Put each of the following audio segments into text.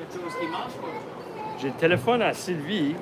quelque chose qui marche pas. J'ai le téléphone à Sylvie.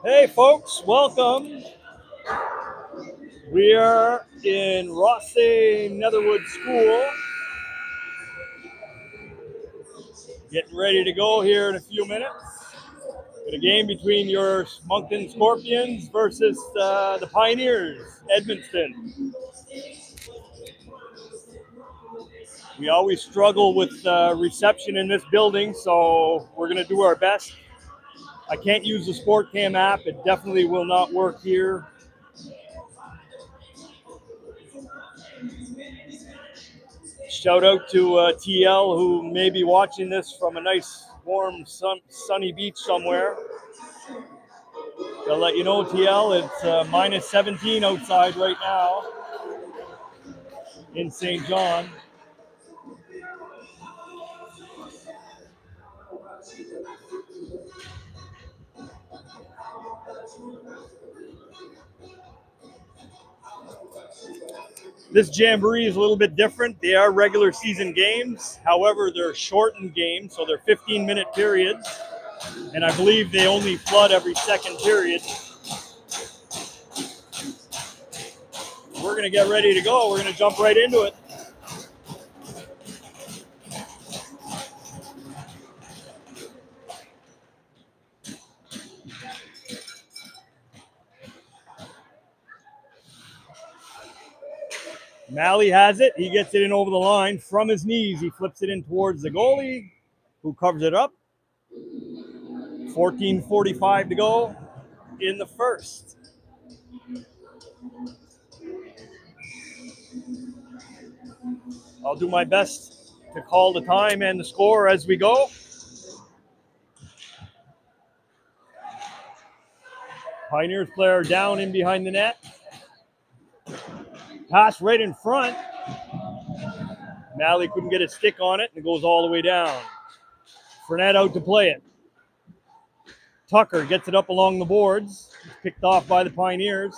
Hey, folks, welcome. We are in Rothsay Netherwood School, getting ready to go here in a few minutes. Got a game between your Moncton Scorpions versus the Pioneers, Edmundston. We always struggle with reception in this building, so we're going to do our best. I can't use the SportCam app. It definitely will not work here. Shout out to TL, who may be watching this from a nice, warm, sunny beach somewhere. I'll let you know, TL, it's minus 17 outside right now in St. John. This jamboree is a little bit different. They are regular season games. However, they're shortened games, so they're 15-minute periods. And I believe they only flood every second period. We're going to get ready to go. We're going to jump right into it. Malley has it. He gets it in over the line from his knees. He flips it in towards the goalie, who covers it up. 14:45 to go in the first. I'll do my best to call the time and the score as we go. Pioneers player down in behind the net. Pass right in front. Malley couldn't get a stick on it, and it goes all the way down. Fournette out to play it. Tucker gets it up along the boards. It's picked off by the Pioneers.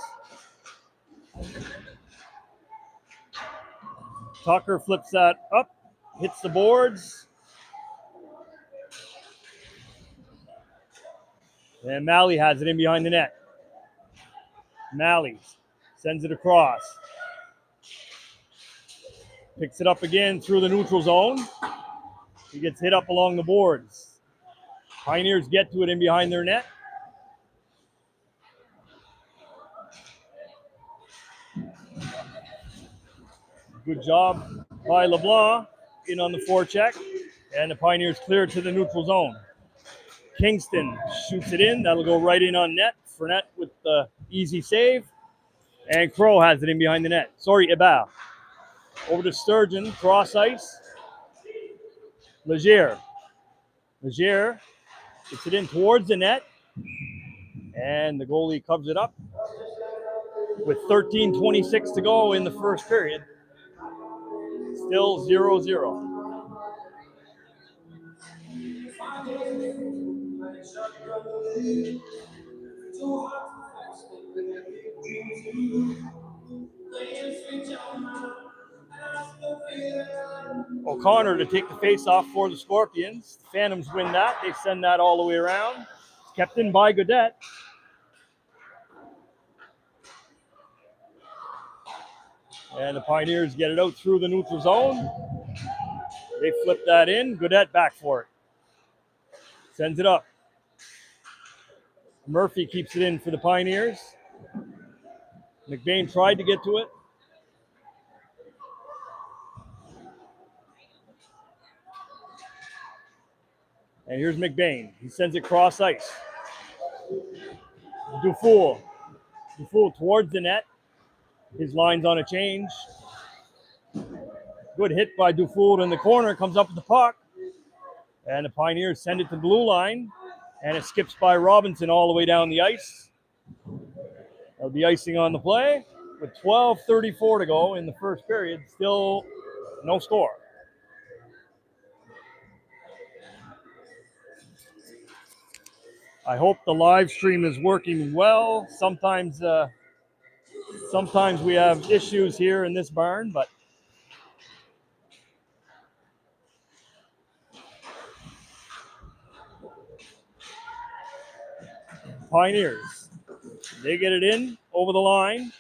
Tucker flips that up, hits the boards. And Malley has it in behind the net. Malley sends it across. Picks it up again through the neutral zone. He gets hit up along the boards. Pioneers get to it in behind their net. Good job by LeBlanc in on the forecheck. And the Pioneers clear to the neutral zone. Kingston shoots it in. That'll go right in on net. Fournette with the easy save. And Crow has it in behind the net. Sorry, Ebal. Over to Sturgeon, cross ice. Leger gets it in towards the net. And the goalie covers it up. With 13:26 to go in the first period. Still 0-0. O'Connor to take the face-off for the Scorpions. The Phantoms win that. They send that all the way around. It's kept in by Godet. And the Pioneers get it out through the neutral zone. They flip that in. Godet back for it. Sends it up. Murphy keeps it in for the Pioneers. McBain tried to get to it. And here's McBain. He sends it cross ice. Dufour towards the net. His line's on a change. Good hit by Dufour in the corner. Comes up with the puck. And the Pioneers send it to the blue line. And it skips by Robinson all the way down the ice. There'll be icing on the play. With 12:34 to go in the first period. Still no score. I hope the live stream is working well. Sometimes we have issues here in this barn, but Pioneers. They get it in over the line.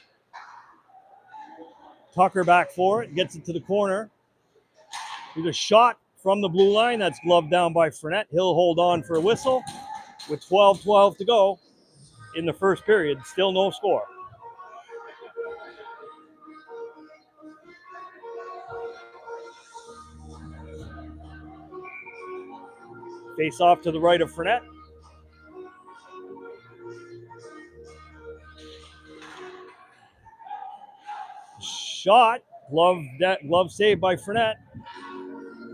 Tucker back for it, gets it to the corner. There's a shot from the blue line. That's gloved down by Fournette. He'll hold on for a whistle with 12-12 to go in the first period. Still no score. Face off to the right of Fournette. Shot, glove saved by Fournette.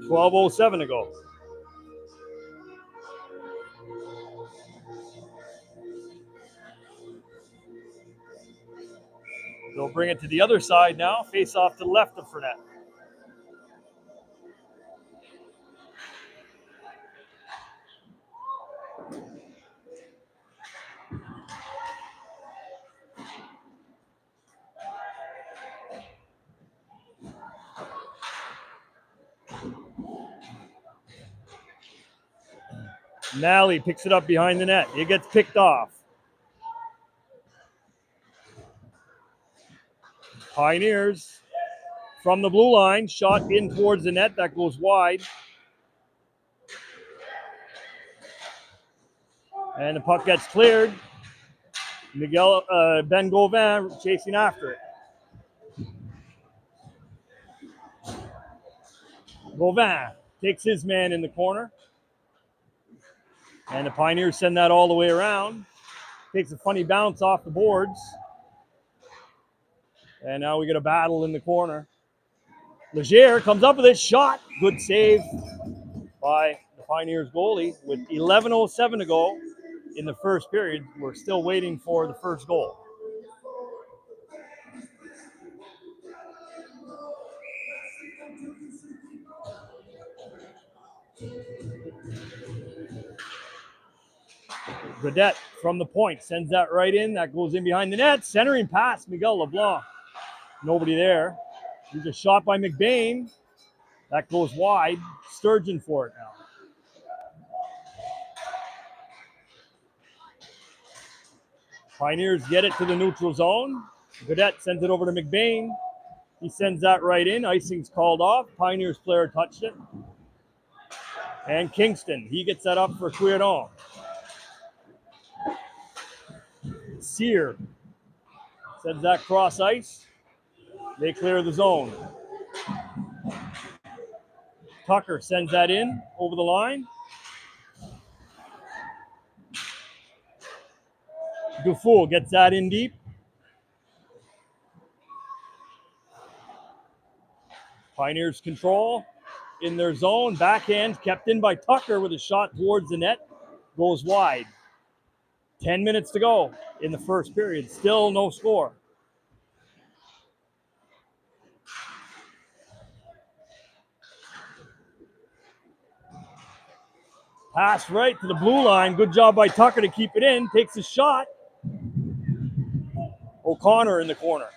12:07 to go. They'll bring it to the other side now. Face off to the left of Fournette. Nally picks it up behind the net. It gets picked off. Pioneers from the blue line, shot in towards the net. That goes wide. And the puck gets cleared. Ben Gauvin chasing after it. Gauvin takes his man in the corner. And the Pioneers send that all the way around. Takes a funny bounce off the boards. And now we get a battle in the corner. Leger comes up with it. Shot. Good save by the Pioneers goalie with 11:07 to go in the first period. We're still waiting for the first goal. Gradette from the point sends that right in. That goes in behind the net. Centering pass, Miguel LeBlanc. Nobody there. There's a shot by McBain. That goes wide. Sturgeon for it now. Pioneers get it to the neutral zone. Gradette sends it over to McBain. He sends that right in. Icing's called off. Pioneers player touched it. And Kingston, he gets that up for Queerdon. Sear sends that cross ice. They clear the zone. Tucker sends that in over the line. Dufour gets that in deep. Pioneers control in their zone. Backhand kept in by Tucker with a shot towards the net. Goes wide. 10 minutes to go in the first period. Still no score. Pass right to the blue line. Good job by Tucker to keep it in. Takes a shot. O'Connor in the corner.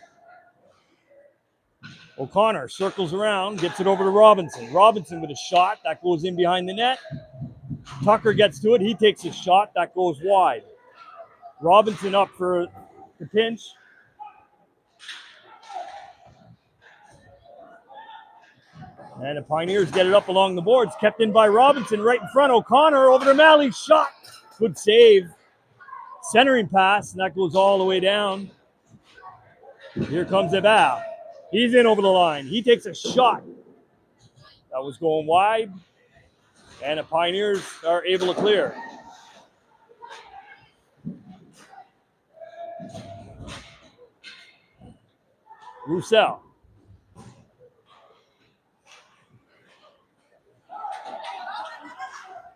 O'Connor circles around, gets it over to Robinson. Robinson with a shot. That goes in behind the net. Tucker gets to it. He takes a shot. That goes wide. Robinson up for the pinch. And the Pioneers get it up along the boards. Kept in by Robinson right in front. O'Connor over to Malley. Shot. Good save. Centering pass, and that goes all the way down. Here comes Ebal. He's in over the line. He takes a shot. That was going wide. And the Pioneers are able to clear. Roussel.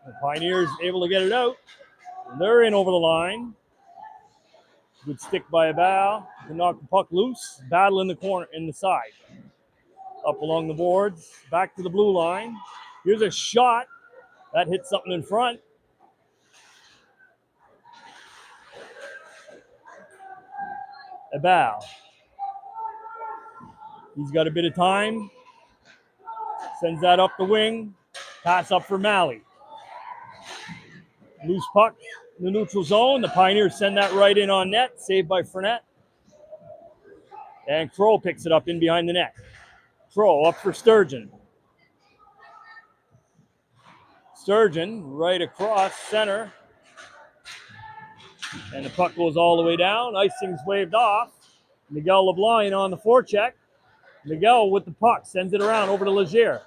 The Pioneers able to get it out. They're in over the line. Good stick by Ebal to knock the puck loose. Battle in the corner, in the side. Up along the boards. Back to the blue line. Here's a shot. That hits something in front. Ebal. He's got a bit of time. Sends that up the wing. Pass up for Malley. Loose puck in the neutral zone. The Pioneers send that right in on net, saved by Fournette. And Crow picks it up in behind the net. Crow up for Sturgeon. Sturgeon right across center. And the puck goes all the way down. Icing's waved off. Miguel LeBlanc in on the forecheck. Miguel with the puck sends it around over to Leger.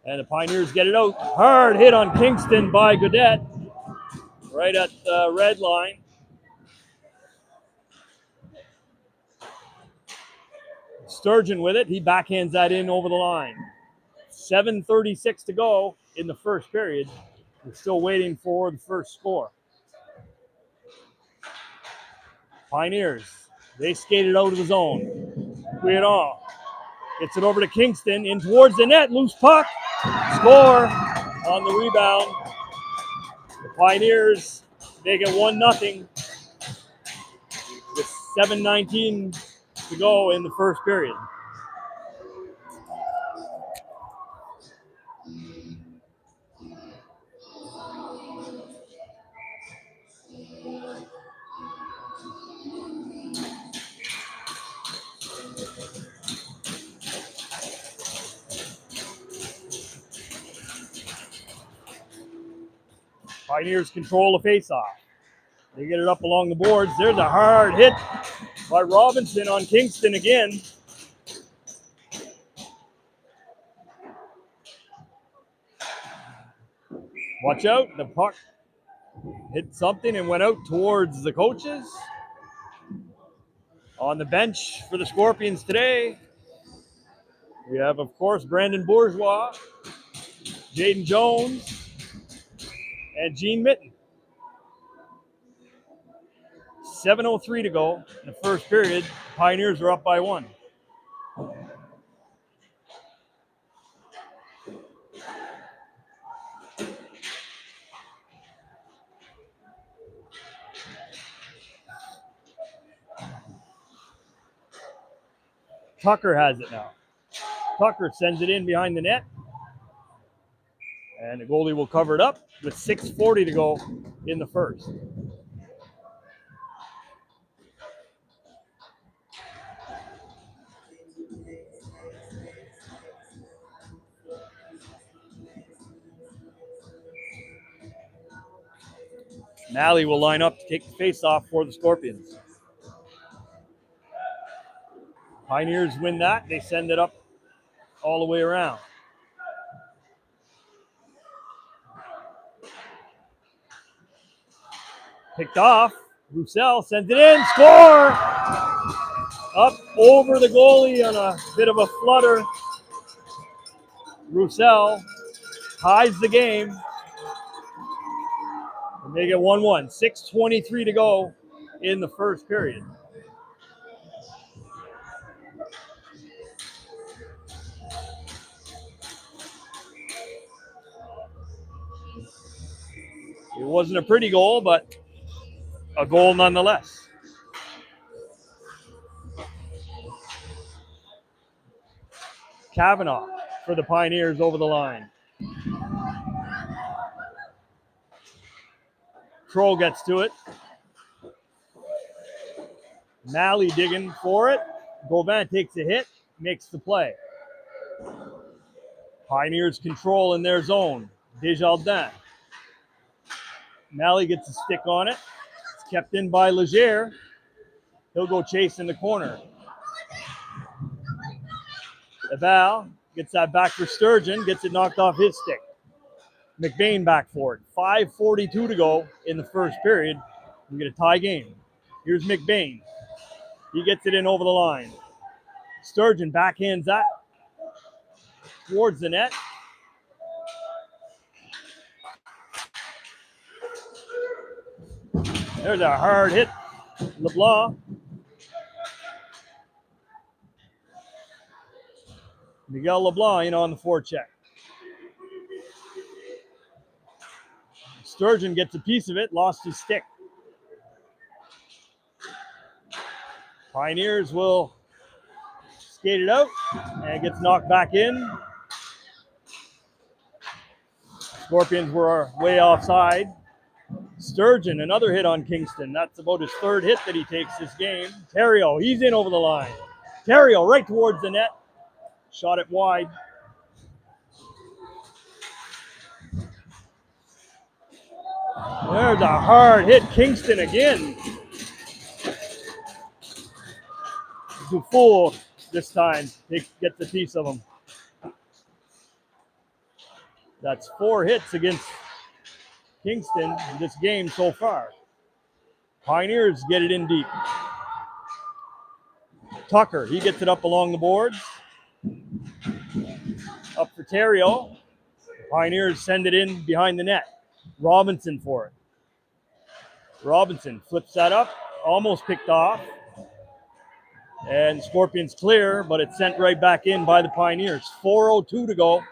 And the Pioneers get it out. Hard hit on Kingston by Godet. Right at the red line. Sturgeon with it. He backhands that in over the line. 7:36 to go in the first period. We're still waiting for the first score. Pioneers, they skated out of the zone. Guiron gets it over to Kingston, in towards the net, loose puck. Score on the rebound. The Pioneers, they get 1-0 with 7:19 to go in the first period. Pioneers control the faceoff. They get it up along the boards. There's a hard hit by Robinson on Kingston again. Watch out, the puck hit something and went out towards the coaches. On the bench for the Scorpions today, we have, of course, Brandon Bourgeois, Jaden Jones, and Gene Mitten. 7:03 to go in the first period. Pioneers are up by 1. Tucker has it now. Tucker sends it in behind the net. And the goalie will cover it up with 6:40 to go in the first. Malley will line up to take the face-off for the Scorpions. Pioneers win that. They send it up all the way around. Picked off. Roussel sends it in. Score! Up over the goalie on a bit of a flutter. Roussel ties the game. And they get 1-1. 6:23 to go in the first period. It wasn't a pretty goal, but a goal nonetheless. Kavanaugh for the Pioneers over the line. Kroll gets to it. Malley digging for it. Gauvin takes a hit, makes the play. Pioneers control in their zone. Desjardins. Malley gets a stick on it. It's kept in by Leger. He'll go chase in the corner. Eval gets that back for Sturgeon, gets it knocked off his stick. McBain back for it. 5:42 to go in the first period. We get a tie game. Here's McBain. He gets it in over the line. Sturgeon backhands that towards the net. There's a hard hit. LeBlanc. Miguel LeBlanc in on the forecheck. Sturgeon gets a piece of it, lost his stick. Pioneers will skate it out and it gets knocked back in. Scorpions were way offside. Sturgeon, another hit on Kingston. That's about his third hit that he takes this game. Terrio, he's in over the line. Terrio right towards the net. Shot it wide. There's a hard hit. Kingston again. Dufour this time gets a piece of him. That's 4 hits against Kingston in this game so far. Pioneers get it in deep. Tucker, he gets it up along the boards. Up for Terrio. The Pioneers send it in behind the net. Robinson for it. Robinson flips that up, almost picked off. And Scorpions clear, but it's sent right back in by the Pioneers. 4:02 to go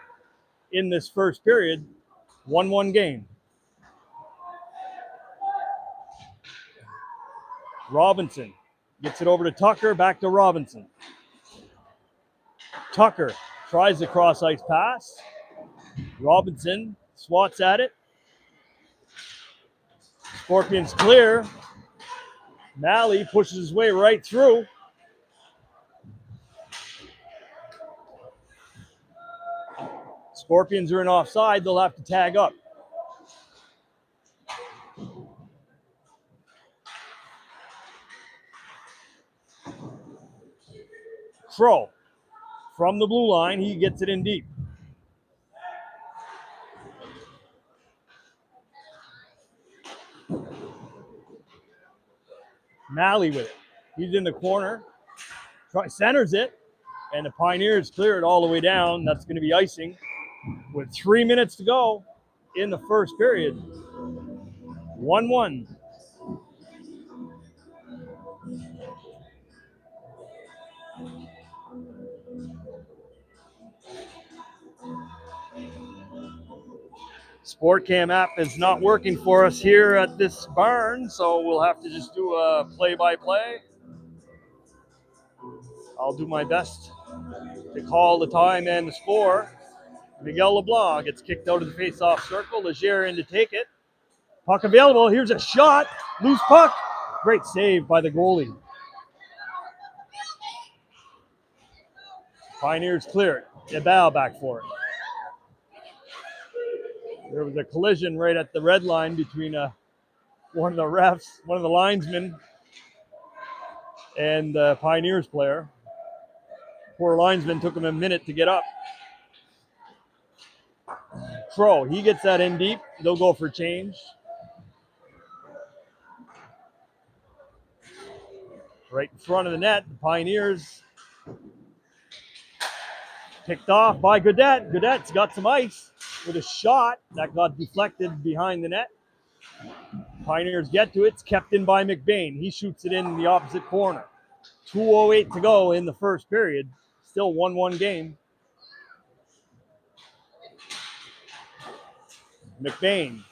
in this first period. 1-1 game. Robinson gets it over to Tucker, back to Robinson. Tucker tries the cross-ice pass. Robinson swats at it. Scorpions clear. Malley pushes his way right through. Scorpions are in offside. They'll have to tag up. Crow from the blue line. He gets it in deep. Malley with it. He's in the corner. Centers it. And the Pioneers clear it all the way down. That's going to be icing with 3 minutes to go in the first period. 1-1. SportCam app is not working for us here at this barn, so we'll have to just do a play-by-play. I'll do my best to call the time and the score. Miguel LeBlanc gets kicked out of the face-off circle. Leger in to take it. Puck available. Here's a shot. Loose puck. Great save by the goalie. Pioneers clear it. Ebal back for it. There was a collision right at the red line between one of the refs, one of the linesmen, and the Pioneers player. Poor linesman took him a minute to get up. Crow, he gets that in deep. They'll go for change. Right in front of the net, the Pioneers picked off by Godet. Godet's got some ice with a shot that got deflected behind the net. Pioneers get to it. It's kept in by McBain. He shoots it in the opposite corner. 2:08 to go in the first period. Still 1-1 game. McBain.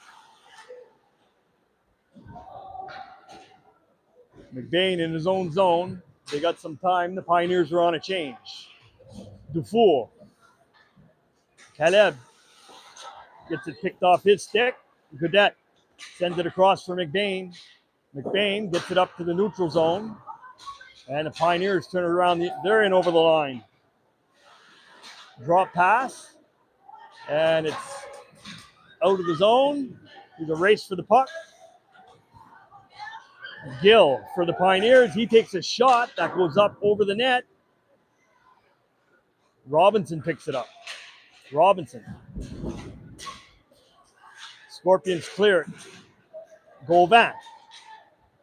McBain in his own zone. They got some time. The Pioneers are on a change. Dufour. Caleb gets it picked off his stick. Godet sends it across for McBain. McBain gets it up to the neutral zone. And the Pioneers turn it around. They're in over the line. Drop pass. And it's out of the zone. There's a race for the puck. Gill for the Pioneers. He takes a shot that goes up over the net. Robinson picks it up. Robinson. Scorpions clear it. Gauvin.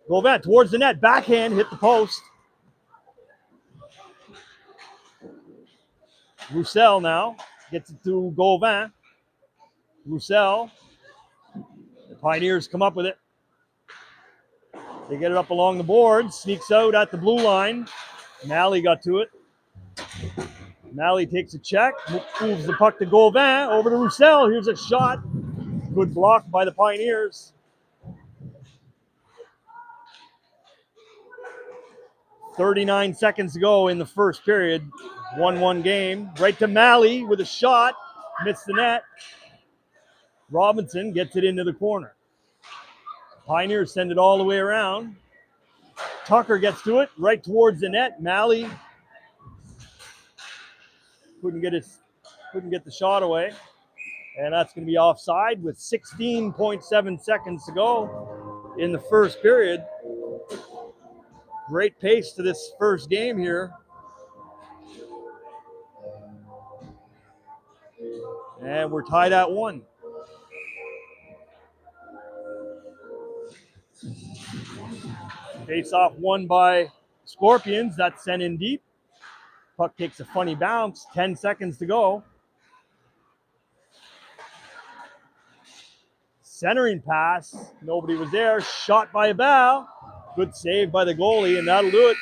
Gauvin towards the net. Backhand hit the post. Roussel now gets it to Gauvin. Roussel. The Pioneers come up with it. They get it up along the board. Sneaks out at the blue line. Malley got to it. Malley takes a check. Moves the puck to Gauvin. Over to Roussel. Here's a shot. Good block by the Pioneers. 39 seconds to go in the first period. 1-1 game. Right to Malley with a shot. Missed the net. Robinson gets it into the corner. Pioneers send it all the way around. Tucker gets to it right towards the net. Malley couldn't get the shot away. And that's going to be offside with 16.7 seconds to go in the first period. Great pace to this first game here. And we're tied at 1. Face off won by Scorpions. That's sent in deep. Puck takes a funny bounce. 10 seconds to go. Centering pass. Nobody was there. Shot by Abel. Good save by the goalie, and that'll do it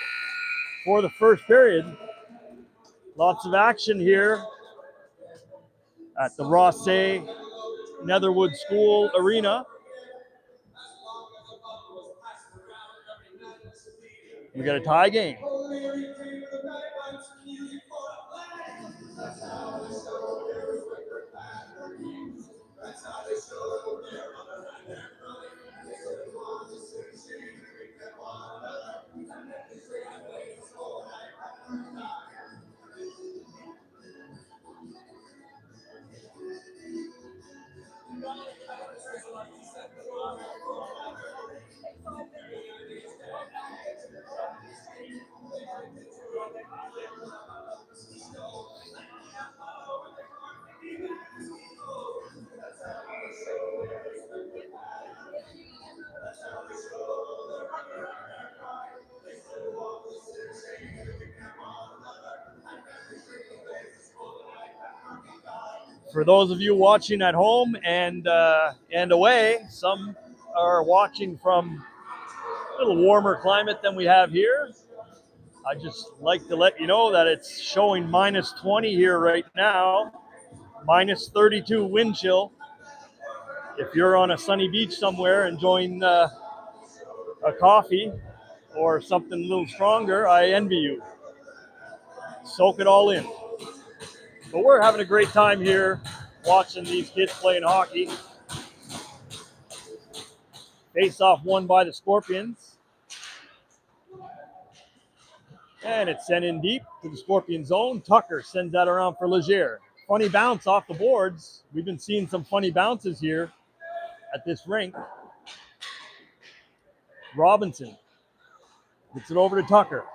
for the first period. Lots of action here at the Rossay Netherwood School Arena. We got a tie game. For those of you watching at home and away, some are watching from a little warmer climate than we have here. I just like to let you know that it's showing minus 20 here right now, minus 32 wind chill. If you're on a sunny beach somewhere enjoying a coffee or something a little stronger, I envy you. Soak it all in. But we're having a great time here watching these kids playing hockey. Face-off won by the Scorpions. And it's sent in deep to the Scorpion zone. Tucker sends that around for Leger. Funny bounce off the boards. We've been seeing some funny bounces here at this rink. Robinson gets it over to Tucker.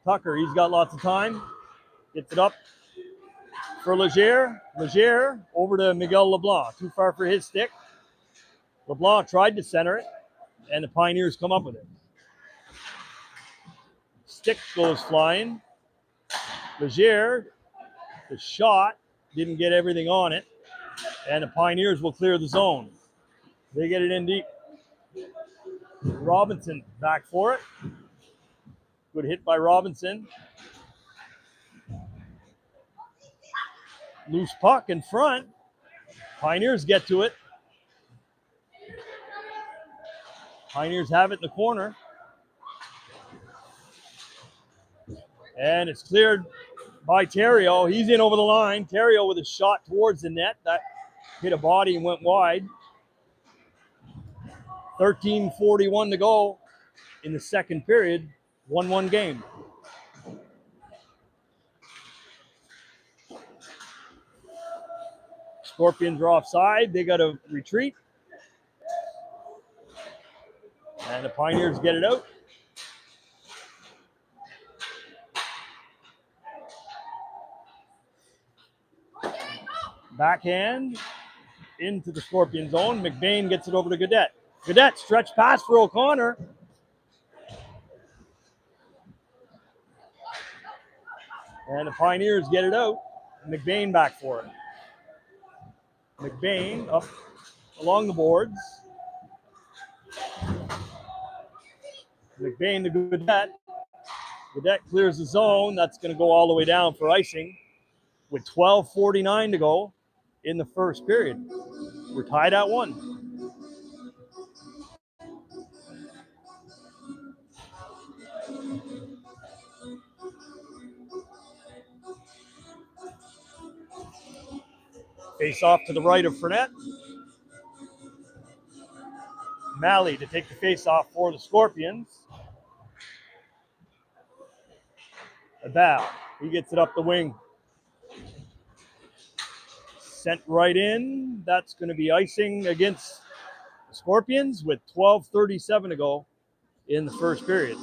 Tucker, he's got lots of time. Gets it up for Leger. Leger over to Miguel LeBlanc. Too far for his stick. LeBlanc tried to center it, and the Pioneers come up with it. Stick goes flying. Leger, the shot, didn't get everything on it, and the Pioneers will clear the zone. They get it in deep. Robinson back for it. Good hit by Robinson. Loose puck in front. Pioneers get to it. Pioneers have it in the corner. And it's cleared by Theriault. He's in over the line. Theriault with a shot towards the net. That hit a body and went wide. 13:41 to go in the second period. 1-1 game. Scorpions are offside. They got to retreat. And the Pioneers get it out. Backhand into the Scorpion zone. McBain gets it over to Gaudette. Gaudette stretch pass for O'Connor. And the Pioneers get it out. McBain back for it. McBain up along the boards. McBain to Gaudette. Gaudette clears the zone. That's going to go all the way down for icing with 12:49 to go in the first period. We're tied at 1. Face off to the right of Frenette. Malley to take the face off for the Scorpions. Abal, he gets it up the wing. Sent right in. That's going to be icing against the Scorpions with 12:37 to go in the first period.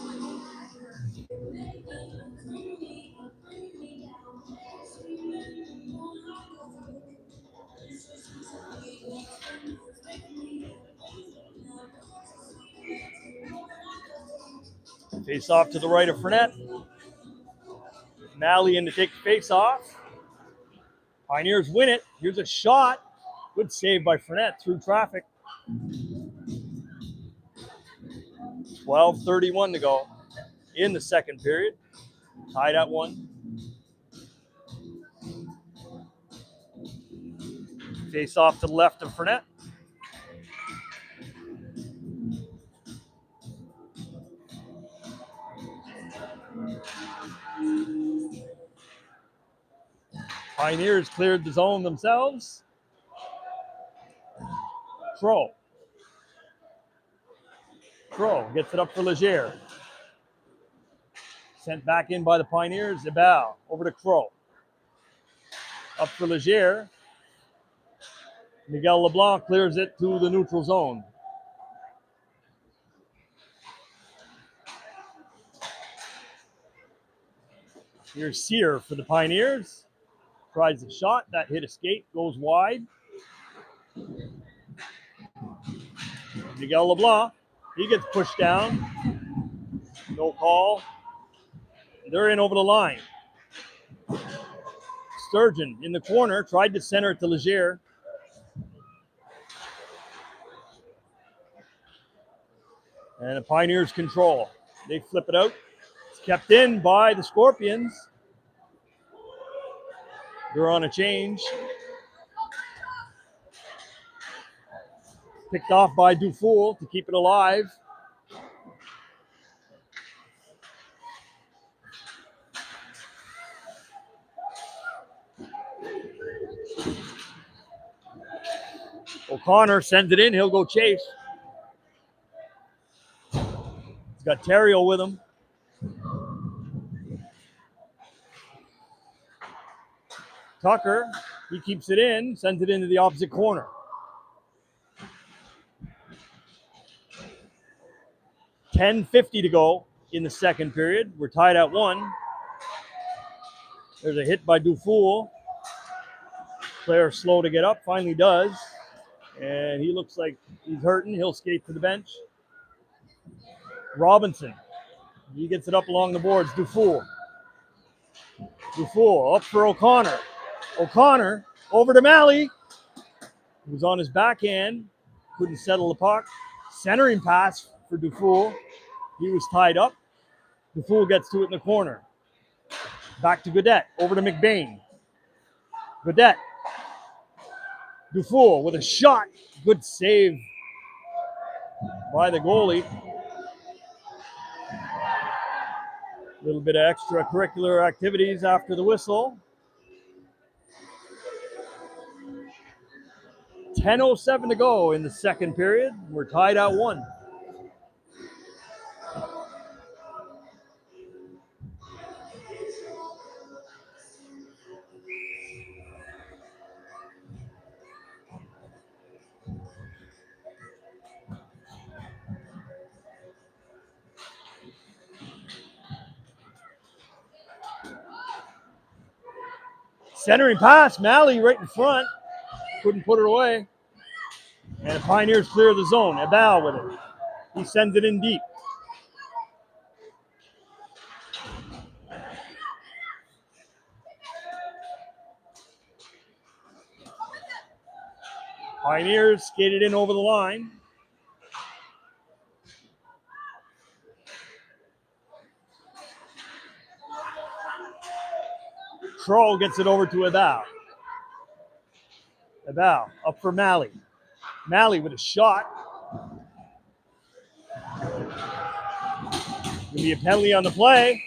Face off to the right of Frenette. Malley in to take the face off. Pioneers win it. Here's a shot. Good save by Frenette through traffic. 12:31 to go in the second period. Tied at 1. Face off to the left of Frenette. Pioneers cleared the zone themselves. Crow gets it up for Leger. Sent back in by the Pioneers. Abal over to Crow. Up for Leger. Miguel LeBlanc clears it to the neutral zone. Here's Sear for the Pioneers. Tries the shot. That hit a skate. Goes wide. Miguel LeBlanc. He gets pushed down. No call. They're in over the line. Sturgeon in the corner. Tried to center it to Leger. And the Pioneers control. They flip it out. It's kept in by the Scorpions. They're on a change. Picked off by Dufour to keep it alive. O'Connor sends it in. He'll go chase. He's got Terrio with him. Tucker, he keeps it in, sends it into the opposite corner. $10:50 to go in the second period. We're tied at 1. There's a hit by Dufour. Player slow to get up, finally does. And he looks like he's hurting. He'll skate to the bench. Robinson, he gets it up along the boards. Dufour up for O'Connor. O'Connor over to Malley. He was on his backhand. Couldn't settle the puck. Centering pass for Dufour. He was tied up. Dufour gets to it in the corner. Back to Godet. Over to McBain. Godet. Dufour with a shot. Good save by the goalie. A little bit of extracurricular activities after the whistle. 10:07 to go in the second period. We're tied at 1. Centering pass, Malley right in front. Couldn't put it away. And the Pioneers clear the zone. Abal with it. He sends it in deep. Pioneers skated in over the line. Kroll gets it over to Abal. Abal up for Malley. Malley with a shot. Going to be a penalty on the play.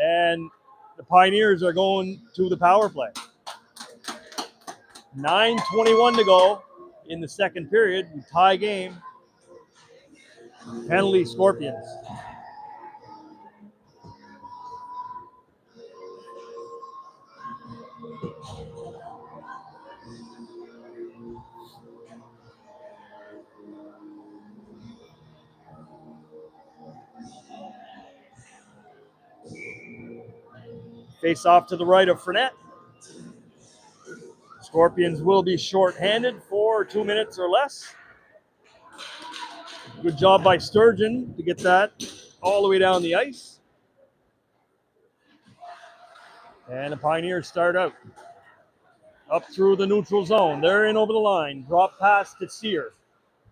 And the Pioneers are going to the power play. 9:21 to go in the second period. We tie game. Penalty Scorpions. Face off to the right of Frenette. Scorpions will be short-handed for 2 minutes or less. Good job by Sturgeon to get that all the way down the ice. And the Pioneers start out. Up through the neutral zone. They're in over the line. Drop pass to Sear.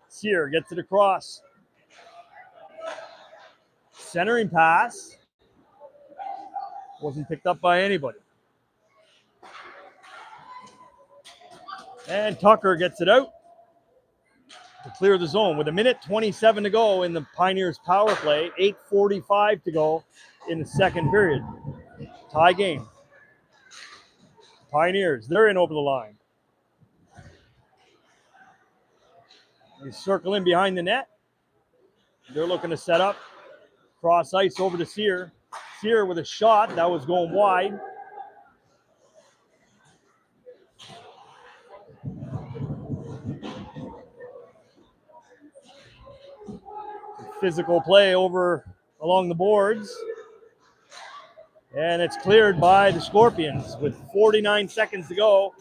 Sear gets it across. Centering pass. Wasn't picked up by anybody. And Tucker gets it out to clear the zone with 1:27 to go in the Pioneers power play. 8:45 to go in the second period. Tie game. Pioneers, they're in over the line. They circle in behind the net. They're looking to set up. Cross ice over to Sear. Sear with a shot that was going wide. Physical play over along the boards. And it's cleared by the Scorpions with 49 seconds to go.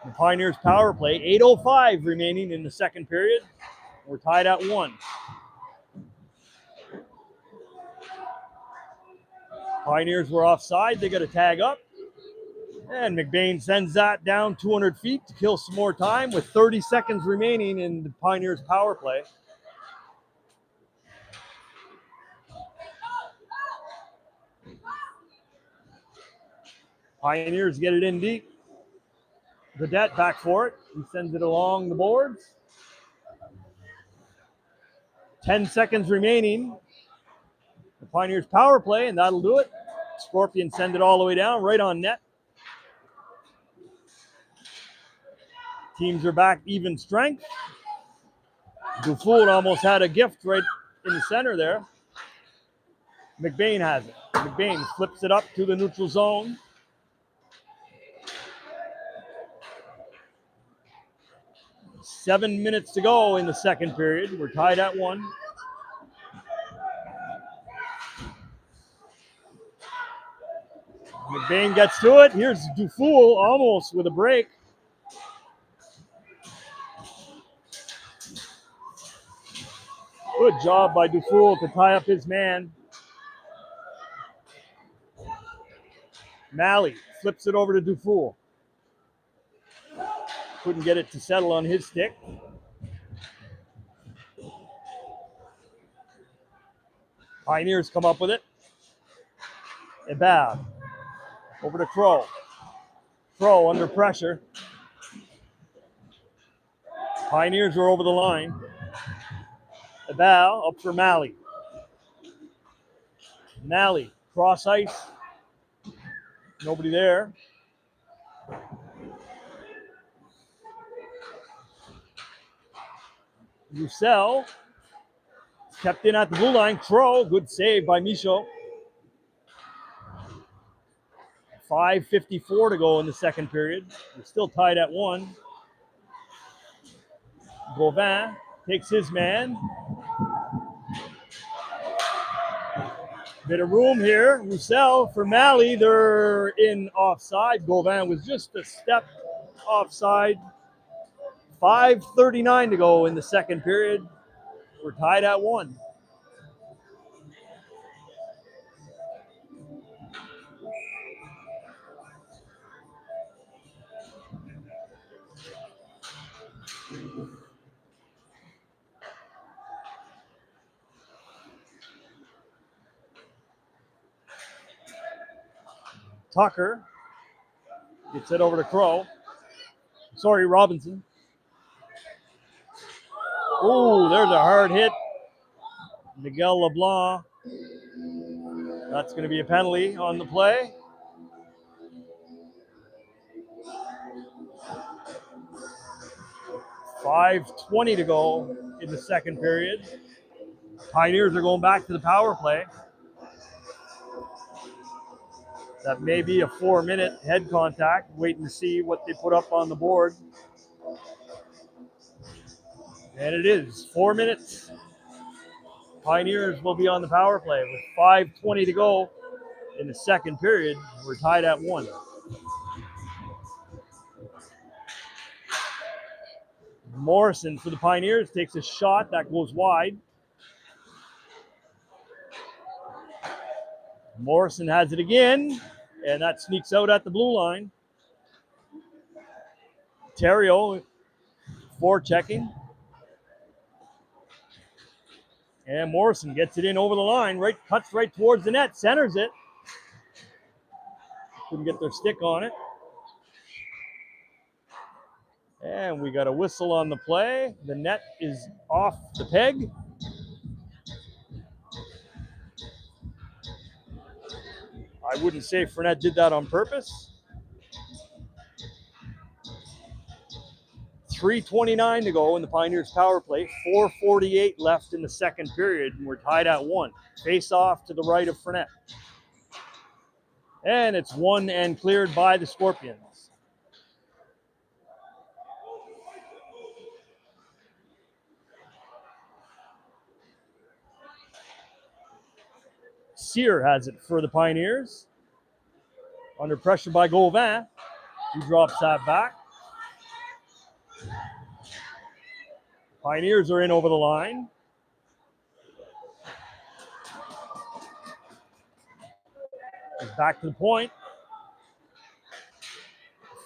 The Pioneers power play. 8:05 remaining in the second period. We're tied at 1. Pioneers were offside. They got a tag up. And McBain sends that down 200 feet to kill some more time with 30 seconds remaining in the Pioneers power play. Pioneers get it in deep. Vedette back for it. He sends it along the boards. 10 seconds remaining. The Pioneers power play, and that'll do it. Scorpions send it all the way down, right on net. Teams are back even strength. Dufour almost had a gift right in the center there. McBain has it. McBain flips it up to the neutral zone. Seven minutes to go in the second period. We're tied at 1. McBain gets to it. Here's Dufour almost with a break. Good job by Dufour to tie up his man. Malley flips it over to Dufour. Couldn't get it to settle on his stick. Pioneers come up with it. Ebab over to Crow. Crow under pressure. Pioneers are over the line. Ebab up for Malley. Malley, cross ice. Nobody there. Roussel kept in at the blue line. Crow, good save by Michaud. 5:54 to go in the second period. We're still tied at 1. Gauvin takes his man. Bit of room here. Roussel for Malley. They're in offside. Gauvin was just a step offside. 5:39 to go in the second period. We're tied at 1. Tucker gets it over to Crow. Sorry, Robinson. Oh, there's a hard hit. Miguel LeBlanc. That's going to be a penalty on the play. 5:20 to go in the second period. Pioneers are going back to the power play. That may be a 4-minute head contact, waiting to see what they put up on the board. And it is 4 minutes. Pioneers will be on the power play with 5:20 to go in the second period. We're tied at 1. Morrison for the Pioneers takes a shot that goes wide. Morrison has it again, and that sneaks out at the blue line. Theriault forechecking. And Morrison gets it in over the line, right, cuts right towards the net, centers it. Couldn't get their stick on it. And we got a whistle on the play. The net is off the peg. I wouldn't say Fournette did that on purpose. 3:29 to go in the Pioneers power play. 4:48 left in the second period, and we're tied at 1. Face off to the right of Fournette. And it's won and cleared by the Scorpions. Cyr has it for the Pioneers. Under pressure by Gauvin. He drops that back. Pioneers are in over the line. He's back to the point.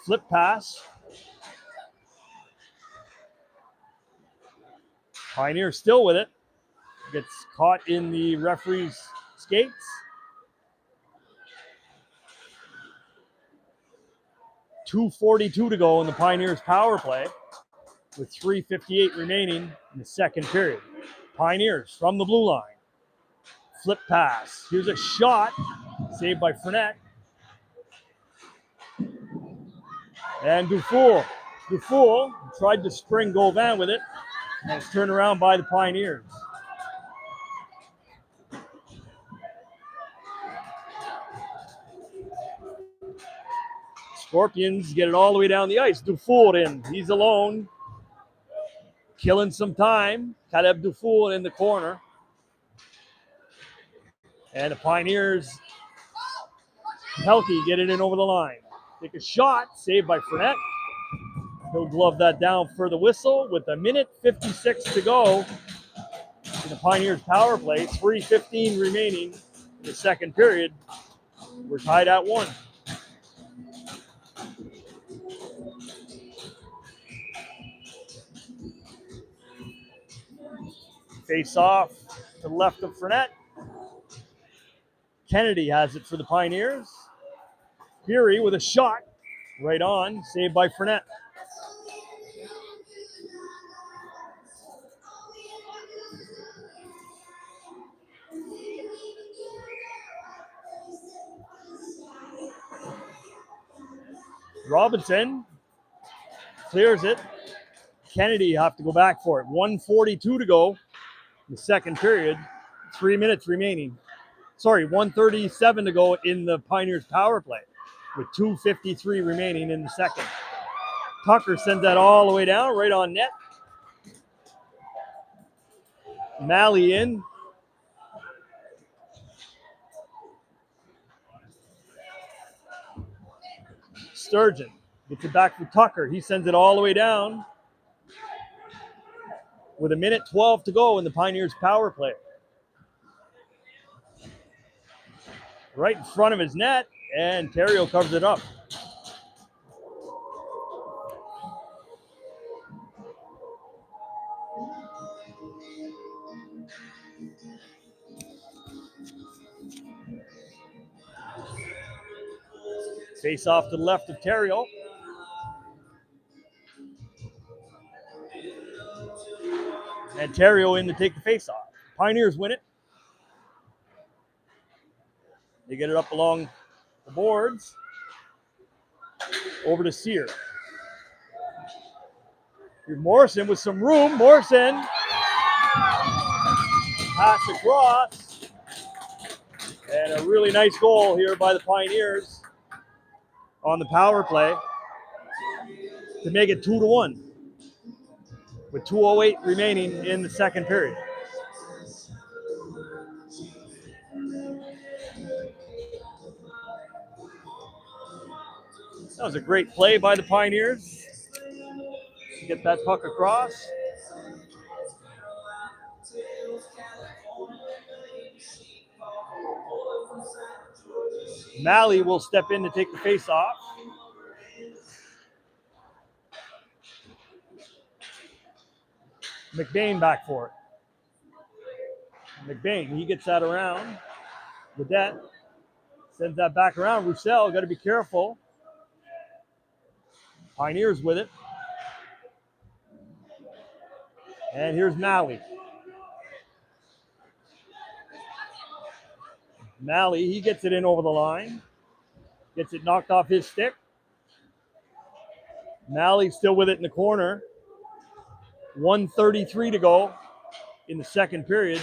Flip pass. Pioneers still with it. Gets caught in the referee's skates. .242 to go in the Pioneers power play with 3:58 remaining in the second period. Pioneers from the blue line. Flip pass. Here's a shot saved by Fournette. And Dufour. Dufour tried to spring Gauvin with it, and it's turned around by the Pioneers. Scorpions get it all the way down the ice. Dufour in. He's alone. Killing some time. Caleb Dufour in the corner. And the Pioneers, Pelkey get it in over the line. Take a shot, saved by Fournette. He'll glove that down for the whistle with 1:56 to go in the Pioneers power play. 3:15 remaining in the second period. We're tied at 1. Face off to the left of Fournette. Kennedy has it for the Pioneers. Fury with a shot right on, saved by Fournette. Robinson clears it. Kennedy have to go back for it. 1:42 to go in the second period. 3 minutes remaining. 1:37 to go in the Pioneers power play with 2:53 remaining in the second. Tucker sends that all the way down, right on net. Malley in. Sturgeon gets it back for Tucker. He sends it all the way down with 1:12 to go in the Pioneers power play. Right in front of his net, and Theriault covers it up. Face off to the left of Theriault. And Theriault in to take the face off. Pioneers win it. They get it up along the boards. Over to Cyr. Here's Morrison with some room. Morrison. Pass across. And a really nice goal here by the Pioneers on the power play to make it 2-1 with 2:08 remaining in the second period. That was a great play by the Pioneers to get that puck across. Malley will step in to take the face-off. McBain back for it. McBain, he gets that around. Vedette sends that back around. Roussel, got to be careful. Pioneers with it. And here's Malley. Malley, he gets it in over the line. Gets it knocked off his stick. Malley still with it in the corner. 1:33 to go in the second period.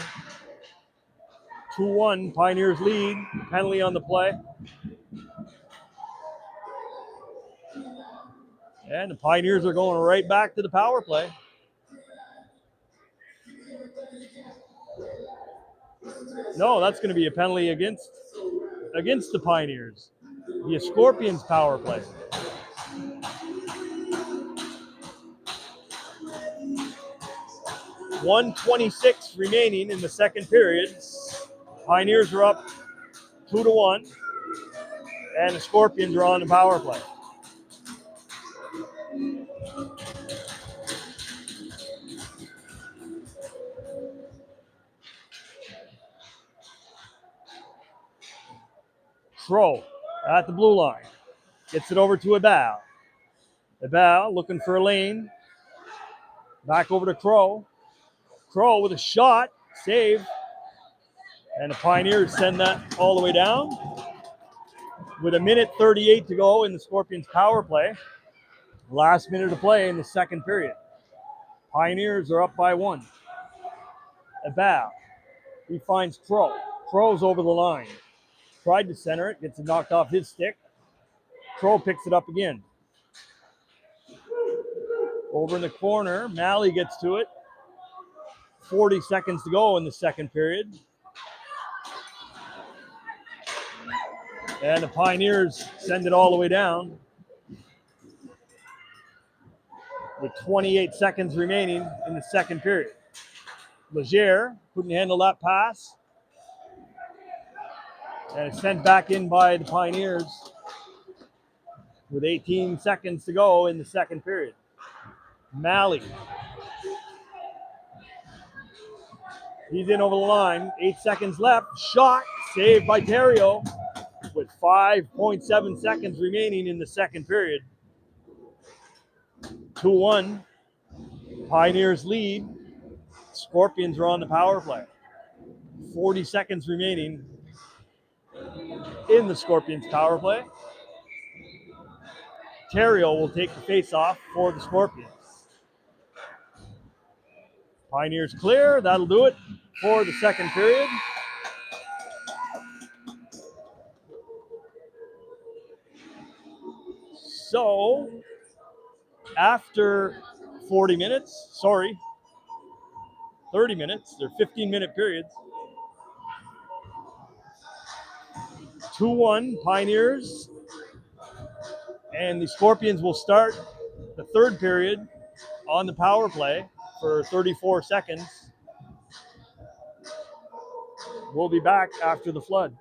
2-1, Pioneers lead. Penalty on the play. And the Pioneers are going right back to the power play. No, that's going to be a penalty against the Pioneers. The Scorpions power play. .126 remaining in the second period. Pioneers are up 2-1, and the Scorpions are on the power play. Crow at the blue line. Gets it over to Abal. Abal looking for a lane. Back over to Crow. Crow with a shot. Save. And the Pioneers send that all the way down. With 1:38 to go in the Scorpions power play. Last minute to play in the second period. Pioneers are up by 1. Abal. He finds Crow. Crow's over the line. Tried to center it. Gets it knocked off his stick. Crow picks it up again. Over in the corner. Malley gets to it. 40 seconds to go in the second period. And the Pioneers send it all the way down with 28 seconds remaining in the second period. Legere couldn't handle that pass. And it's sent back in by the Pioneers with 18 seconds to go in the second period. Malley. He's in over the line. 8 seconds left. Shot. Saved by Terrio with 5.7 seconds remaining in the second period. 2-1. Pioneers lead. Scorpions are on the power play. 40 seconds remaining in the Scorpions power play. Terrio will take the face-off for the Scorpions. Pioneers clear. That'll do it for the second period. So, after 30 minutes, they're 15-minute periods. 2-1 Pioneers. And the Scorpions will start the third period on the power play for 34 seconds. We'll be back after the flood.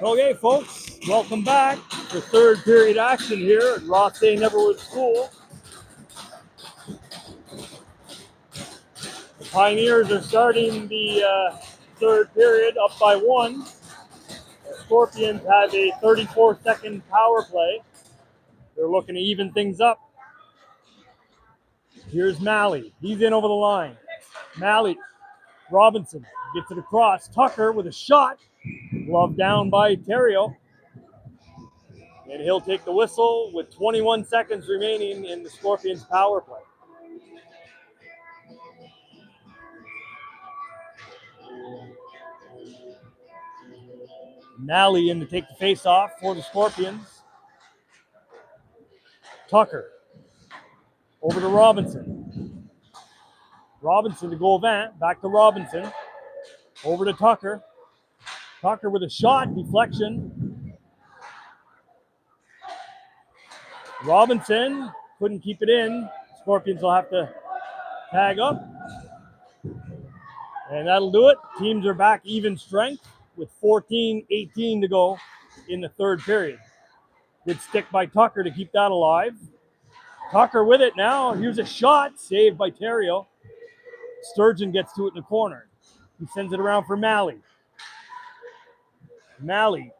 Okay, folks, welcome back for third period action here at Rothsay Neverwood School. The Pioneers are starting the third period up by 1. The Scorpions have a 34-second power play. They're looking to even things up. Here's Malley. He's in over the line. Malley, Robinson gets it across. Tucker with a shot. Glove down by Theriault. And he'll take the whistle with 21 seconds remaining in the Scorpions' power play. Malley in to take the face-off for the Scorpions. Tucker over to Robinson. Robinson to Gauvin. Back to Robinson. Over to Tucker. Tucker with a shot. Deflection. Robinson couldn't keep it in. Scorpions will have to tag up. And that'll do it. Teams are back even strength with 14-18 to go in the third period. Good stick by Tucker to keep that alive. Tucker with it now. Here's a shot. Saved by Theriault. Sturgeon gets to it in the corner. He sends it around for Malley. Malley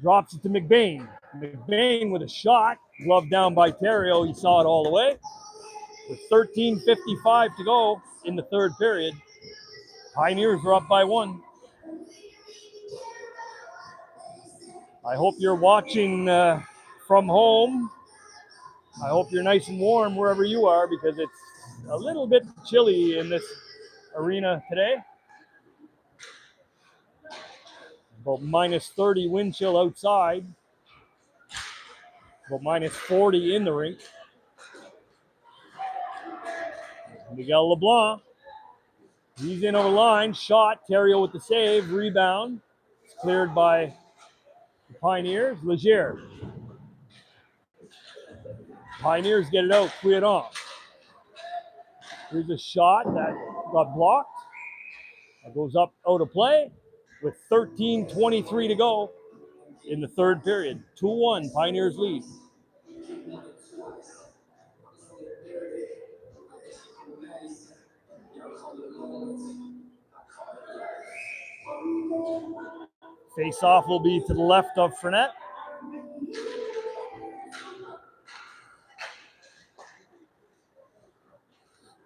drops it to McBain. McBain with a shot. Glove down by Theriault. He saw it all the way. With 13:55 to go in the third period. Pioneers are up by 1. I hope you're watching from home. I hope you're nice and warm wherever you are because it's a little bit chilly in this arena today. About minus 30 wind chill outside. About minus 40 in the rink. Miguel LeBlanc. He's in over the line. Shot. Theriault with the save. Rebound. It's cleared by the Pioneers. Leger. Pioneers get it out. Couillon. Here's a shot that got blocked. That goes up out of play with 13:23 to go in the third period. 2-1. Pioneers lead. Face-off will be to the left of Frenette.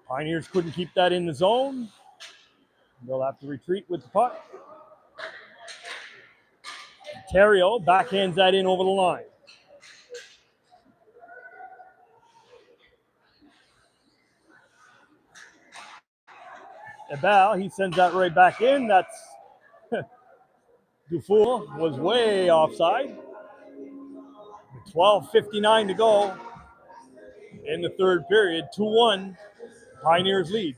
Pioneers couldn't keep that in the zone. They'll have to retreat with the puck. Theriault backhands that in over the line. Ebal, he sends that right back in. That's Dufour was way offside. 12:59 to go in the third period. 2-1. Pioneers lead.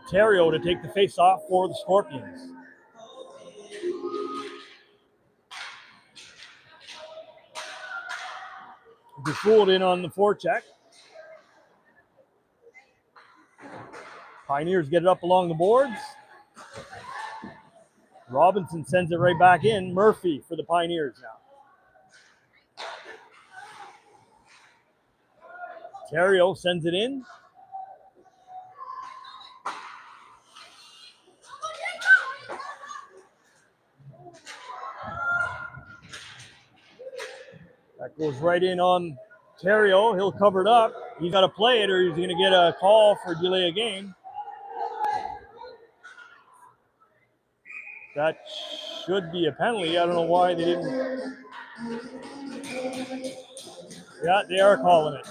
Theriault to take the face-off for the Scorpions. Dufour in on the forecheck. Pioneers get it up along the boards. Robinson sends it right back in. Murphy for the Pioneers now. Theriault sends it in. That goes right in on Theriault. He'll cover it up. He's got to play it or he's going to get a call for delay of game. That should be a penalty. I don't know why they didn't. Yeah, they are calling it.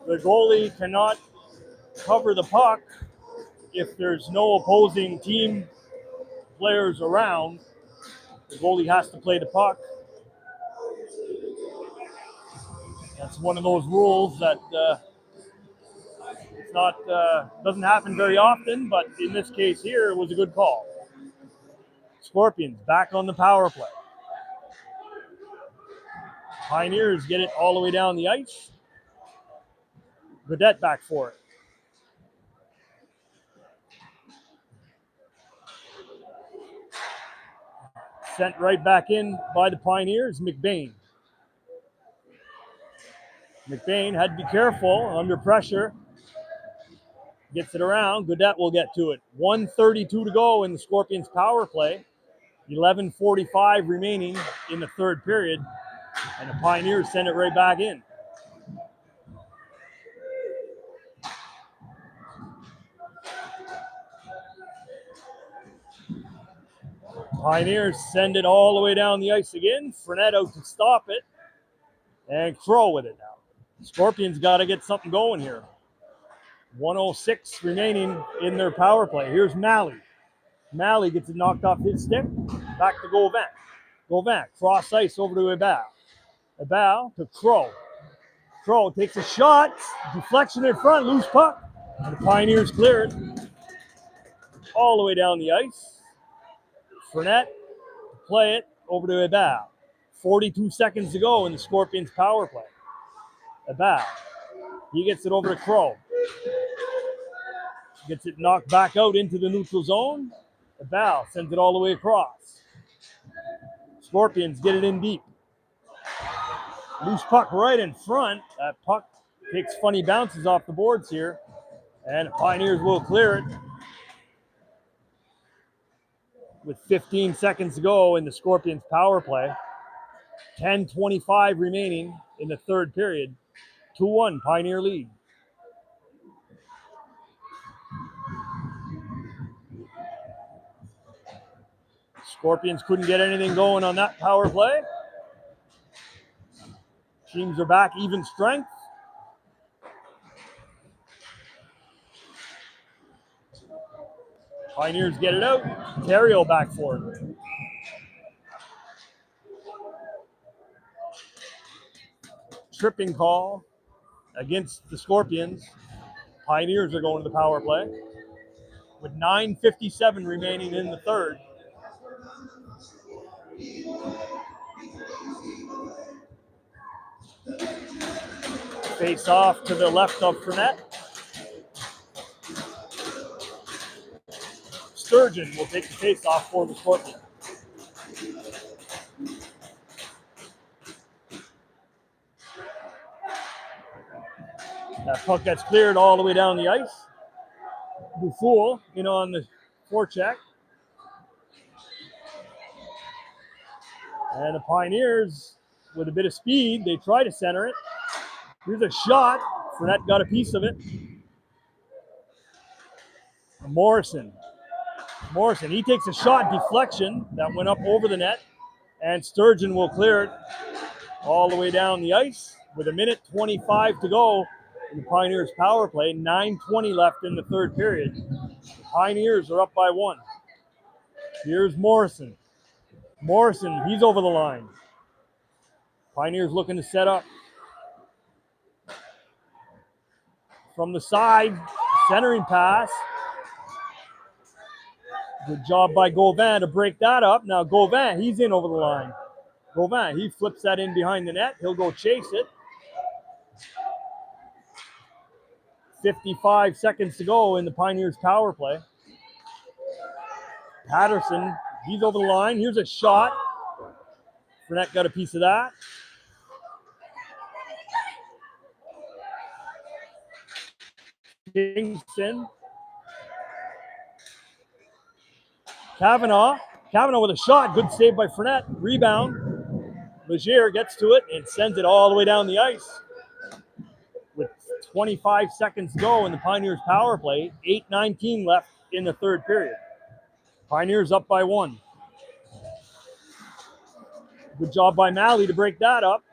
The goalie cannot cover the puck if there's no opposing team players around. The goalie has to play the puck. That's one of those rules that it's not doesn't happen very often, but in this case here, it was a good call. Scorpions back on the power play. Pioneers get it all the way down the ice. Gaudette back for it. Sent right back in by the Pioneers, McBain. McBain had to be careful under pressure. Gets it around. Gaudette will get to it. 1:32 to go in the Scorpions power play. 11:45 remaining in the third period. And the Pioneers send it right back in. Pioneers send it all the way down the ice again. Fournette out to stop it. And Crow with it now. Scorpions got to get something going here. 1:06 remaining in their power play. Here's Malley. Malley gets it knocked off his stick. Back to Gauvin. Gauvin, cross ice over to Abel. Abel to Crow. Crow takes a shot. Deflection in front, loose puck. And the Pioneers clear it. All the way down the ice. Fournette play it over to Abel. 42 seconds to go in the Scorpions power play. Abel. He gets it over to Crow. Gets it knocked back out into the neutral zone. Abel sends it all the way across. Scorpions get it in deep. Loose puck right in front. That puck takes funny bounces off the boards here. And the Pioneers will clear it. With 15 seconds to go in the Scorpions power play. 10:25 remaining in the third period. 2-1 Pioneer lead. Scorpions couldn't get anything going on that power play. Teams are back even strength. Pioneers get it out. Terrio back for it. Tripping call against the Scorpions. Pioneers are going to the power play. With 9:57 remaining in the third. Face off to the left of Fournette. Sturgeon will take the face off for the Scorpions. That puck gets cleared all the way down the ice. Bufful in on the forecheck. And the Pioneers, with a bit of speed, they try to center it. Here's a shot. Fournette got a piece of it. Morrison, he takes a shot, deflection that went up over the net. And Sturgeon will clear it all the way down the ice with 1:25 to go in the Pioneers power play. 9:20 left in the third period. The Pioneers are up by 1. Here's Morrison. He's over the line. Pioneers looking to set up. From the side, centering pass. Good job by Gauvin to break that up. Now Gauvin, he's in over the line. Gauvin, he flips that in behind the net. He'll go chase it. 55 seconds to go in the Pioneers power play. Patterson, he's over the line. Here's a shot. Fournette got a piece of that. Kingston. Kavanaugh with a shot. Good save by Fournette. Rebound. Leger gets to it and sends it all the way down the ice. With 25 seconds to go in the Pioneers power play. 8:19 left in the third period. Pioneers up by 1. Good job by Malley to break that up.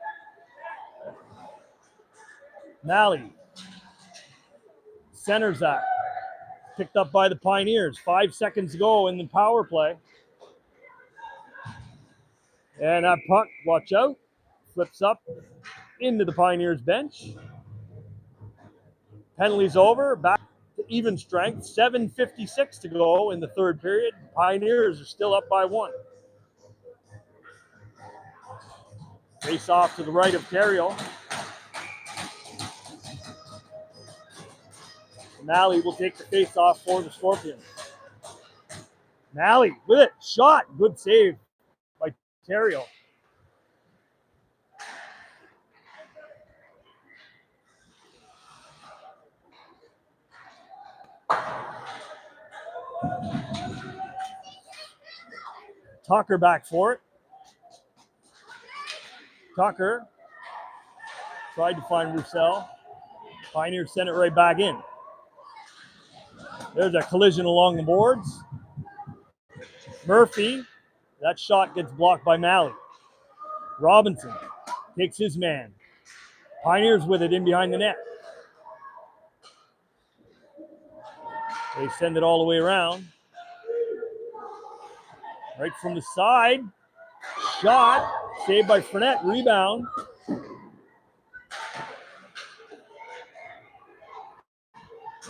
Malley centers that. Picked up by the Pioneers. 5 seconds to go in the power play. And that puck, watch out, flips up into the Pioneers bench. Penalty's over. Back to even strength. 7:56 to go in the third period. Pioneers are still up by 1. Face off to the right of Terrio. Malley will take the face off for the Scorpions. Malley with it. Shot. Good save by Terrio. Tucker back for it. Tucker tried to find Roussel. Pioneers sent it right back in. There's a collision along the boards. Murphy, that shot gets blocked by Malley. Robinson takes his man. Pioneers with it in behind the net. They send it all the way around. Right from the side. Shot. Saved by Fournette. Rebound.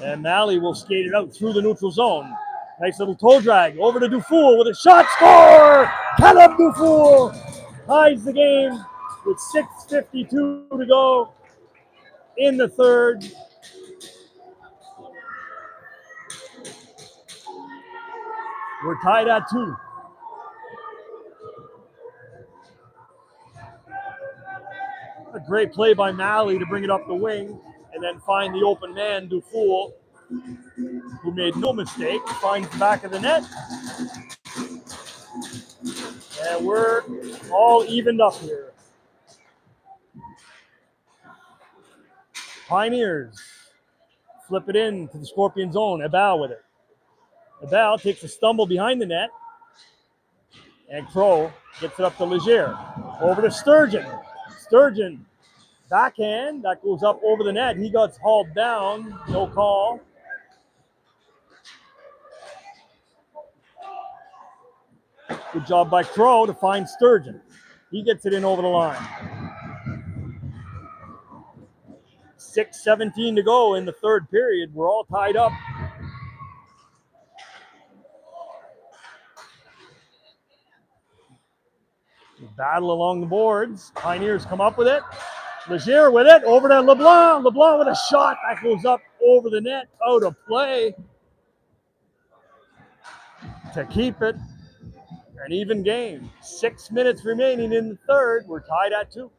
And Malley will skate it out through the neutral zone. Nice little toe drag. Over to Dufour with a shot. Score! Caleb Dufour ties the game with 6:52 to go in the third. We're tied at 2. A great play by Malley to bring it up the wing and then find the open man, Dufour, who made no mistake, finds the back of the net. And we're all evened up here. Pioneers flip it in to the Scorpion zone. Abal with it. Abal takes a stumble behind the net. And Crow gets it up to Leger. Over to Sturgeon. Sturgeon, backhand. That goes up over the net. He got hauled down. No call. Good job by Crow to find Sturgeon. He gets it in over the line. 6:17 to go in the third period. We're all tied up. Battle along the boards. Pioneers come up with it. Leger with it. Over to LeBlanc. LeBlanc with a shot. That goes up over the net. Out of play. To keep it. An even game. 6 minutes remaining in the third. We're tied at 2.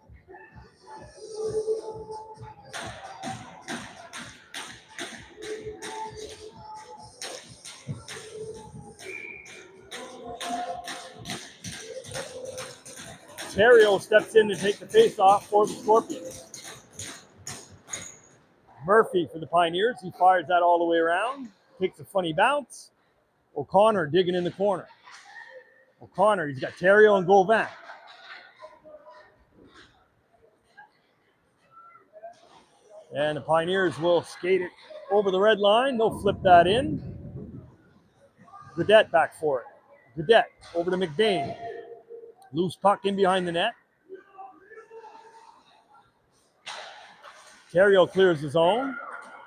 Terrio steps in to take the face off for the Scorpions. Murphy for the Pioneers. He fires that all the way around. Takes a funny bounce. O'Connor digging in the corner. O'Connor, he's got Terrio and Gauvin. And the Pioneers will skate it over the red line. They'll flip that in. Godet back for it. Godet over to McBain. Loose puck in behind the net. Terrio clears his own.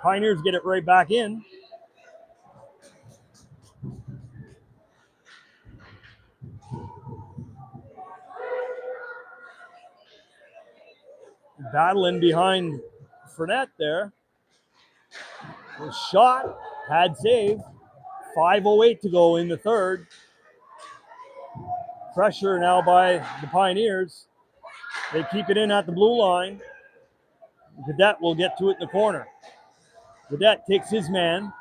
Pioneers get it right back in. Battling behind Fournette there. Was shot. Pad save. 5:08 to go in the third. Pressure now by the Pioneers. They keep it in at the blue line. Godet will get to it in the corner. Godet takes his man.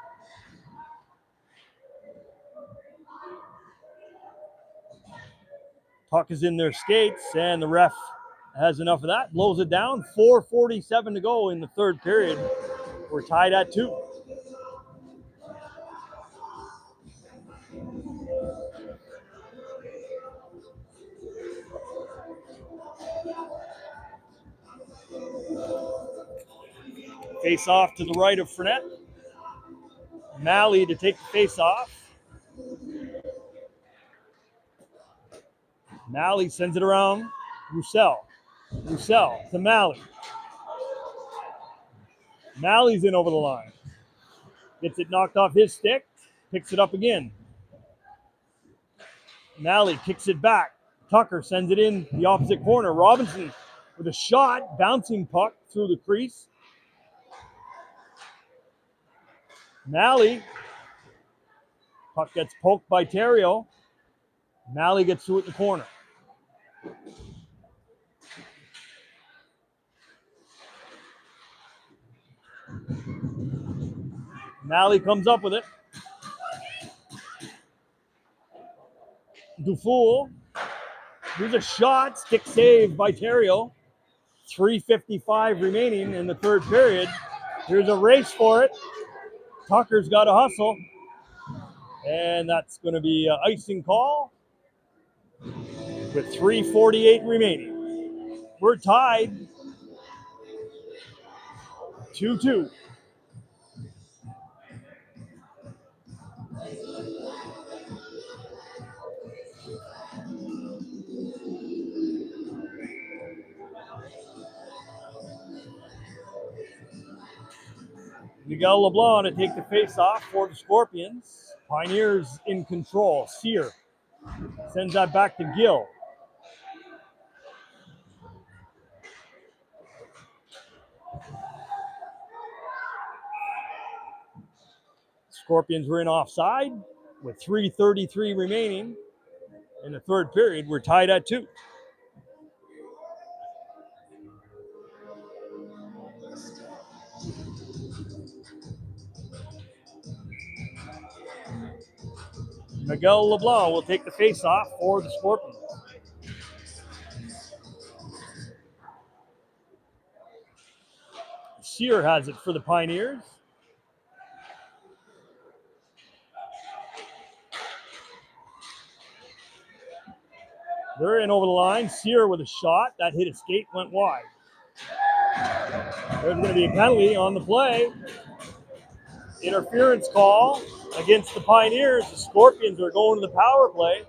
Puck is in their skates, and the ref has enough of that. Blows it down. 4:47 to go in the third period. We're tied at 2. Face off to the right of Fournette. Malley to take the face off. Malley sends it around. Roussel. Roussel to Malley. Malley's in over the line. Gets it knocked off his stick. Picks it up again. Malley kicks it back. Tucker sends it in the opposite corner. Robinson with a shot. Bouncing puck through the crease. Malley. Puck gets poked by Theriault. Malley gets to it in the corner. Malley comes up with it. Dufour. Here's a shot. Stick saved by Theriault. 3:55 remaining in the third period. Here's a race for it. Tucker's got to hustle. And that's going to be an icing call with 3:48 remaining. We're tied 2-2. Miguel LeBlanc to take the face-off for the Scorpions. Pioneers in control. Sear sends that back to Gill. Scorpions were in offside with 3:33 remaining in the third period. We're tied at 2. Miguel LeBlanc will take the face-off for the Scorpions. Sear has it for the Pioneers. They're in over the line. Sear with a shot. That hit his skate, went wide. There's going to be a penalty on the play. Interference call against the Pioneers. The Scorpions are going to the power play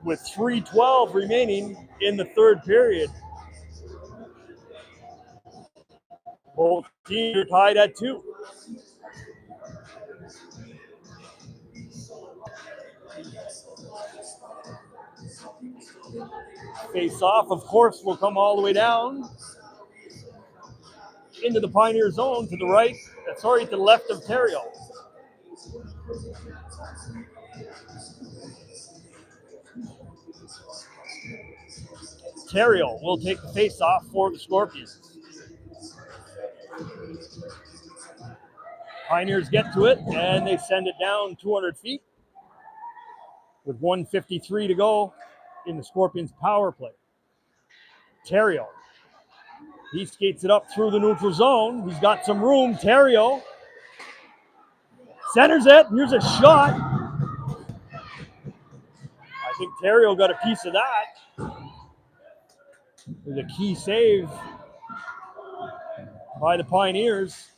with 3:12 remaining in the third period. Both teams are tied at 2. Face-off, of course, will come all the way down into the Pioneer zone to the right. To the left of Theriault. Theriault will take the face-off for the Scorpions. Pioneers get to it, and they send it down 200 feet with 1:53 to go in the Scorpions' power play. Theriault. He skates it up through the neutral zone. He's got some room. Theriault centers it. Here's a shot. I think Theriault got a piece of that. There's a key save by the Pioneers.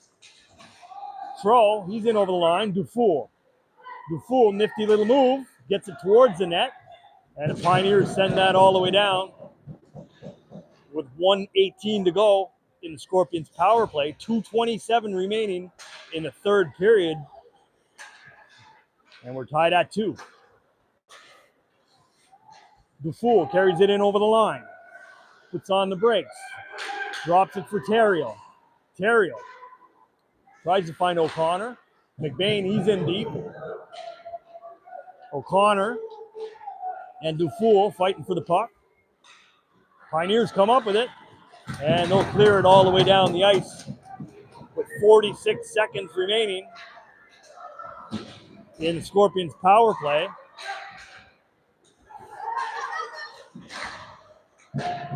Throw. He's in over the line. Dufour, nifty little move. Gets it towards the net. And the Pioneers send that all the way down with 1:18 to go in the Scorpions' power play. 2:27 remaining in the third period. And we're tied at 2. Dufour carries it in over the line. Puts on the brakes. Drops it for Theriault. Theriault tries to find O'Connor. McBain, he's in deep. O'Connor and Dufour fighting for the puck. Pioneers come up with it, and they'll clear it all the way down the ice with 46 seconds remaining in the Scorpions' power play.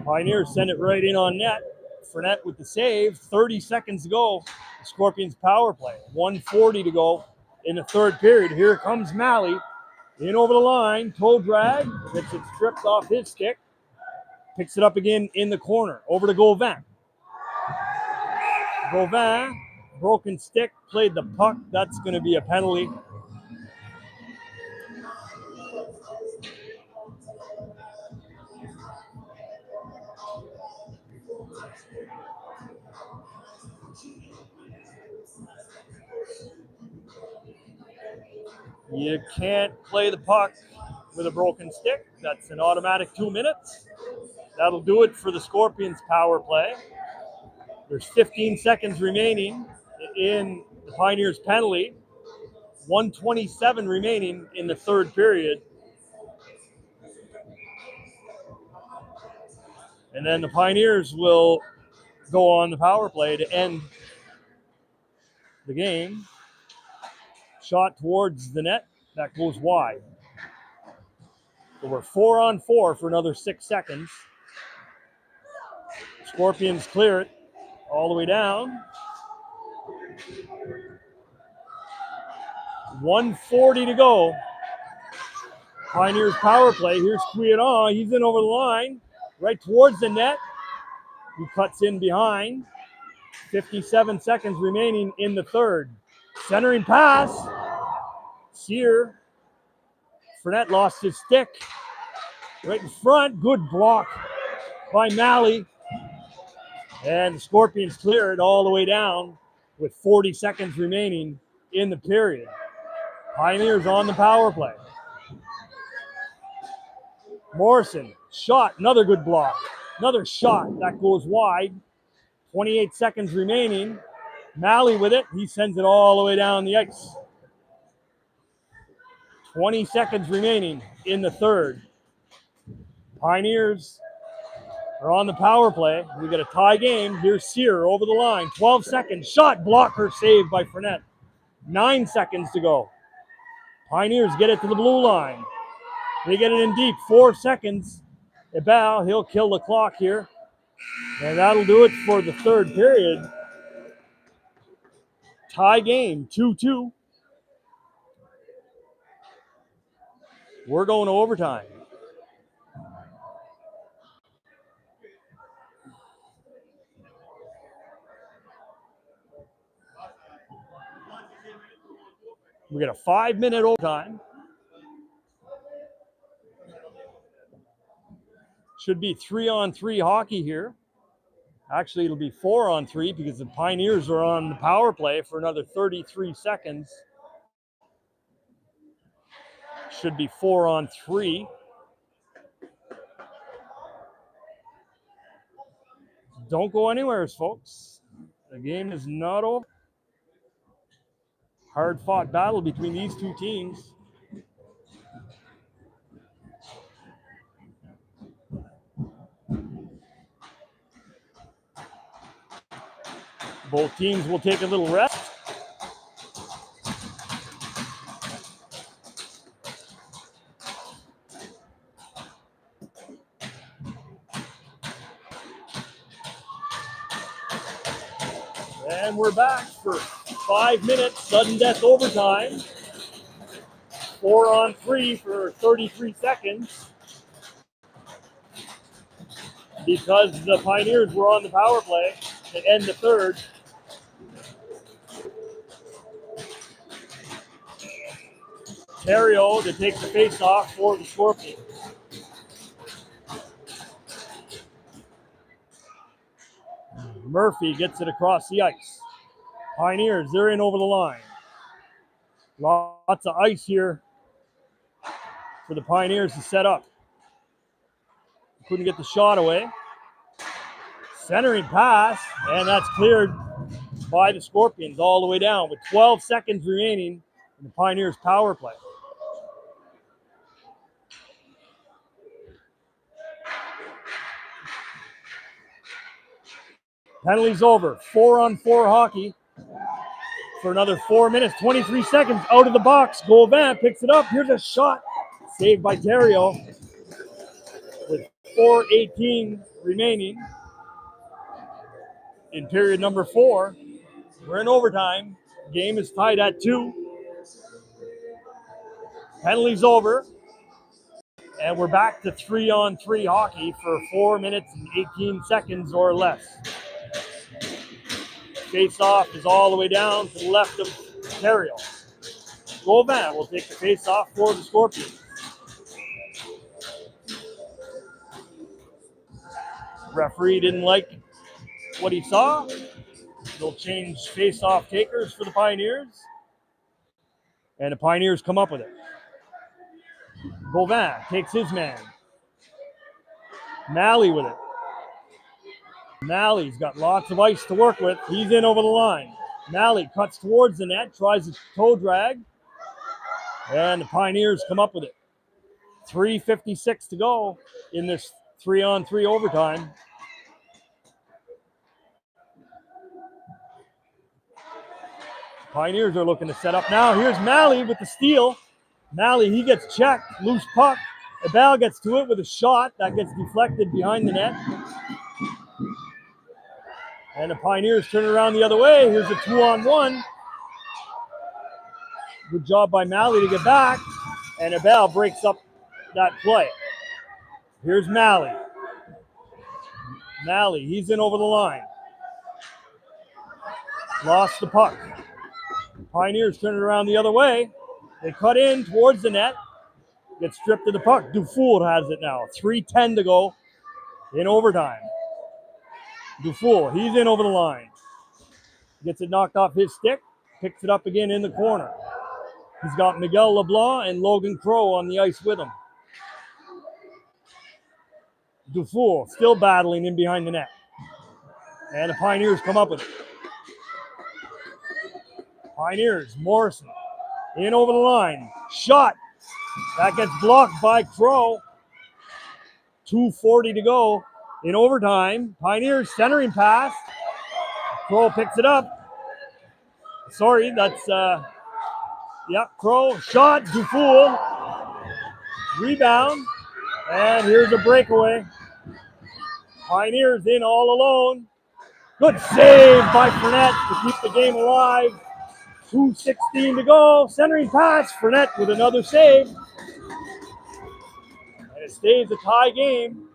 Pioneers send it right in on net. Fournette with the save. 30 seconds to go. The Scorpions' power play. 1:40 to go in the third period. Here comes Malley. In over the line. Toe drag. Gets it stripped off his stick. Picks it up again in the corner. Over to Gauvin. Gauvin. Broken stick. Played the puck. That's going to be a penalty. You can't play the puck with a broken stick. That's an automatic 2 minutes. That'll do it for the Scorpions power play. There's 15 seconds remaining in the Pioneers penalty. 1:27 remaining in the third period. And then the Pioneers will go on the power play to end the game. Shot towards the net. That goes wide. So we're 4-on-4 for another 6 seconds. Scorpions clear it all the way down. 1:40 to go. Pioneers power play. Here's Quillan. He's in over the line, right towards the net. He cuts in behind. 57 seconds remaining in the third. Centering pass. Sear. Fournette lost his stick. Right in front. Good block by Malley. And the Scorpions clear it all the way down with 40 seconds remaining in the period. Pioneers on the power play. Morrison, shot, another good block. Another shot that goes wide. 28 seconds remaining. Malley with it. He sends it all the way down the ice. 20 seconds remaining in the third. Pioneers are on the power play. We got a tie game. Here's Sear over the line. 12 seconds. Shot, blocker, saved by Fournette. 9 seconds to go. Pioneers get it to the blue line. They get it in deep. 4 seconds. Ebal, he'll kill the clock here. And that'll do it for the third period. Tie game, 2-2. We're going to overtime. We got a 5-minute overtime. Should be 3-on-3 hockey here. Actually, it'll be 4-on-3 because the Pioneers are on the power play for another 33 seconds. Should be 4-on-3. Don't go anywhere, folks. The game is not over. Hard-fought battle between these two teams. Both teams will take a little rest. And we're back for 5 minutes, sudden death overtime. 4-on-3 for 33 seconds. Because the Pioneers were on the power play to end the third. Terrio to take the face-off for the Scorpions. Murphy gets it across the ice. Pioneers, they're in over the line. Lots of ice here for the Pioneers to set up. Couldn't get the shot away. Centering pass, and that's cleared by the Scorpions all the way down with 12 seconds remaining in the Pioneers power play. Penalties over. 4-on-4 hockey for another 4 minutes. 23 seconds out of the box. Gauvin picks it up. Here's a shot saved by Terrio with 4:18 remaining in period number 4. We're in overtime. Game is tied at 2. Penalties over. And we're back to 3-on-3 hockey for 4 minutes and 18 seconds or less. Face-off is all the way down to the left of Terrio. Gauvin will take the face-off for the Scorpions. Referee didn't like what he saw. They'll change face-off takers for the Pioneers. And the Pioneers come up with it. Gauvin takes his man. Malley with it. Malley's got lots of ice to work with. He's in over the line. Malley cuts towards the net, tries a toe drag, and the Pioneers come up with it. 3:56 to go in this 3-on-3 overtime. Pioneers are looking to set up now. Here's Malley with the steal. Malley, he gets checked. Loose puck. Abel gets to it with a shot that gets deflected behind the net. And the Pioneers turn around the other way. Here's a 2-on-1. Good job by Malley to get back. And Abel breaks up that play. Here's Malley. Malley, he's in over the line. Lost the puck. Pioneers turn it around the other way. They cut in towards the net. Get stripped of the puck. Dufour has it now. 3:10 to go in overtime. Dufour, he's in over the line. Gets it knocked off his stick. Picks it up again in the corner. He's got Miguel LeBlanc and Logan Crow on the ice with him. Dufour still battling in behind the net. And the Pioneers come up with it. Pioneers, Morrison, in over the line. Shot. That gets blocked by Crow. 2:40 to go in overtime. Pioneers centering pass. Crow picks it up. Sorry, that's, Crow. Shot, Dufour. Rebound. And here's a breakaway. Pioneers in all alone. Good save by Fournette to keep the game alive. 2:16 to go. Centering pass. Fournette with another save. And it stays a tie game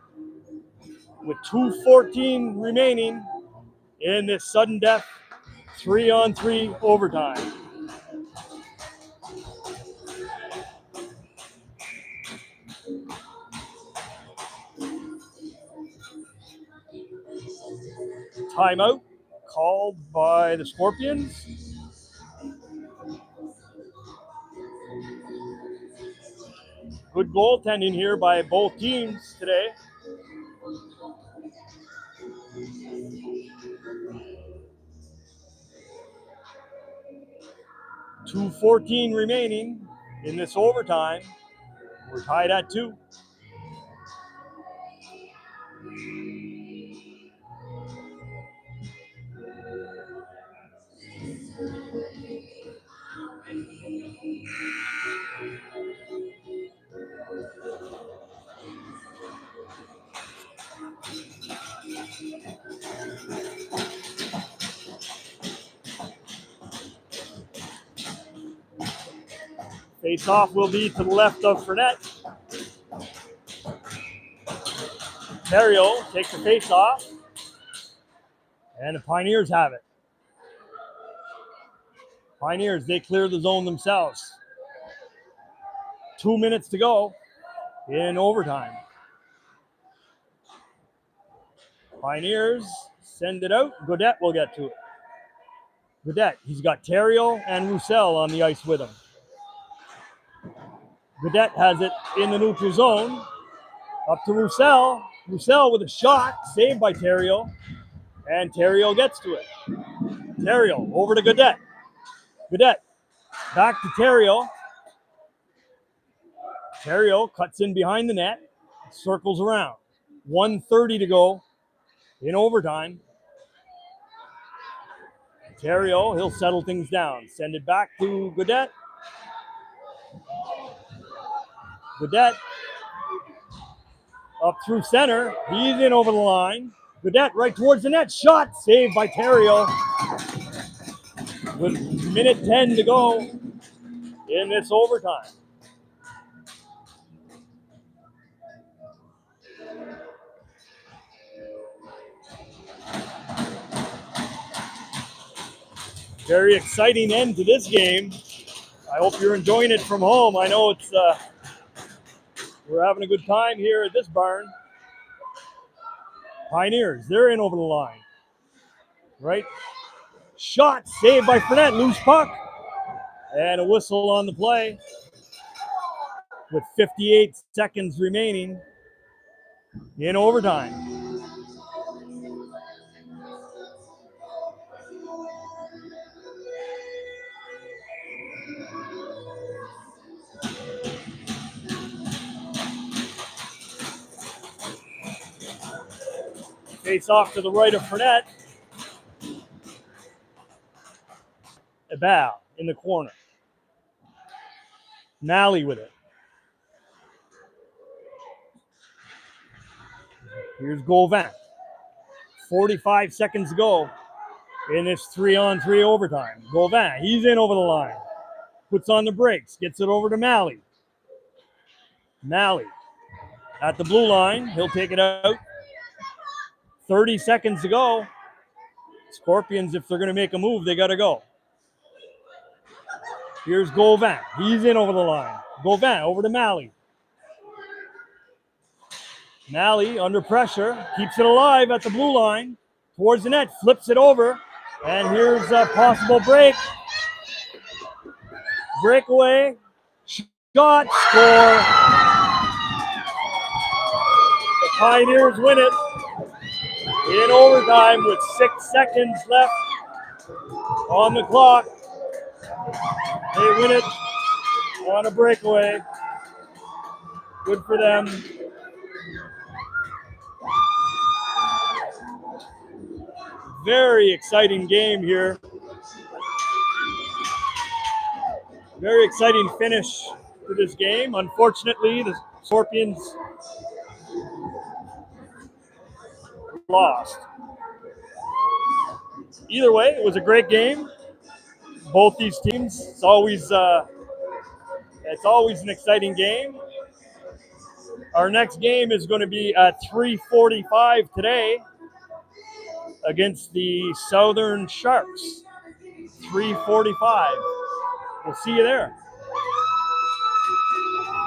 with 2:14 remaining in this sudden death 3-on-3 overtime. Timeout called by the Scorpions. Good goaltending here by both teams today. .214 remaining in this overtime. We're tied at 2. Face-off will be to the left of Fournette. Theriault takes the face-off. And the Pioneers have it. Pioneers, they clear the zone themselves. 2 minutes to go in overtime. Pioneers send it out. Gaudette will get to it. Gaudette, he's got Theriault and Roussel on the ice with him. Gaudette has it in the neutral zone. Up to Roussel. Roussel with a shot, saved by Theriault. And Theriault gets to it. Theriault over to Gaudette. Gaudette back to Theriault. Theriault cuts in behind the net, circles around. 1:30 to go in overtime. Theriault, he'll settle things down. Send it back to Gaudette. Gaudette up through center. He's in over the line. Gaudette right towards the net. Shot saved by Theriault. With minute 10 to go in this overtime. Very exciting end to this game. I hope you're enjoying it from home. I know it's we're having a good time here at this barn. Pioneers, they're in over the line. Right? Shot saved by Fournette. Loose puck. And a whistle on the play with 58 seconds remaining in overtime. Face off to the right of Fournette. A bow in the corner. Malley with it. Here's Gauvin. 45 seconds to go in this 3-on-3 overtime. Gauvin, he's in over the line. Puts on the brakes, gets it over to Malley. Malley at the blue line. He'll take it out. 30 seconds to go. Scorpions, if they're going to make a move, they got to go. Here's Gauvin. He's in over the line. Gauvin over to Malley. Malley under pressure. Keeps it alive at the blue line. Towards the net. Flips it over. And here's a possible break. Breakaway. Shot. Score. The Pioneers win it in overtime with 6 seconds left on the clock. They win it on a breakaway. Good for them. Very exciting game here. Very exciting finish to this game. Unfortunately, the Scorpions lost. Either way, it was a great game. Both these teams, it's always an exciting game. Our next game is going to be at 3:45 today against the Southern Sharks. 3:45. We'll see you there.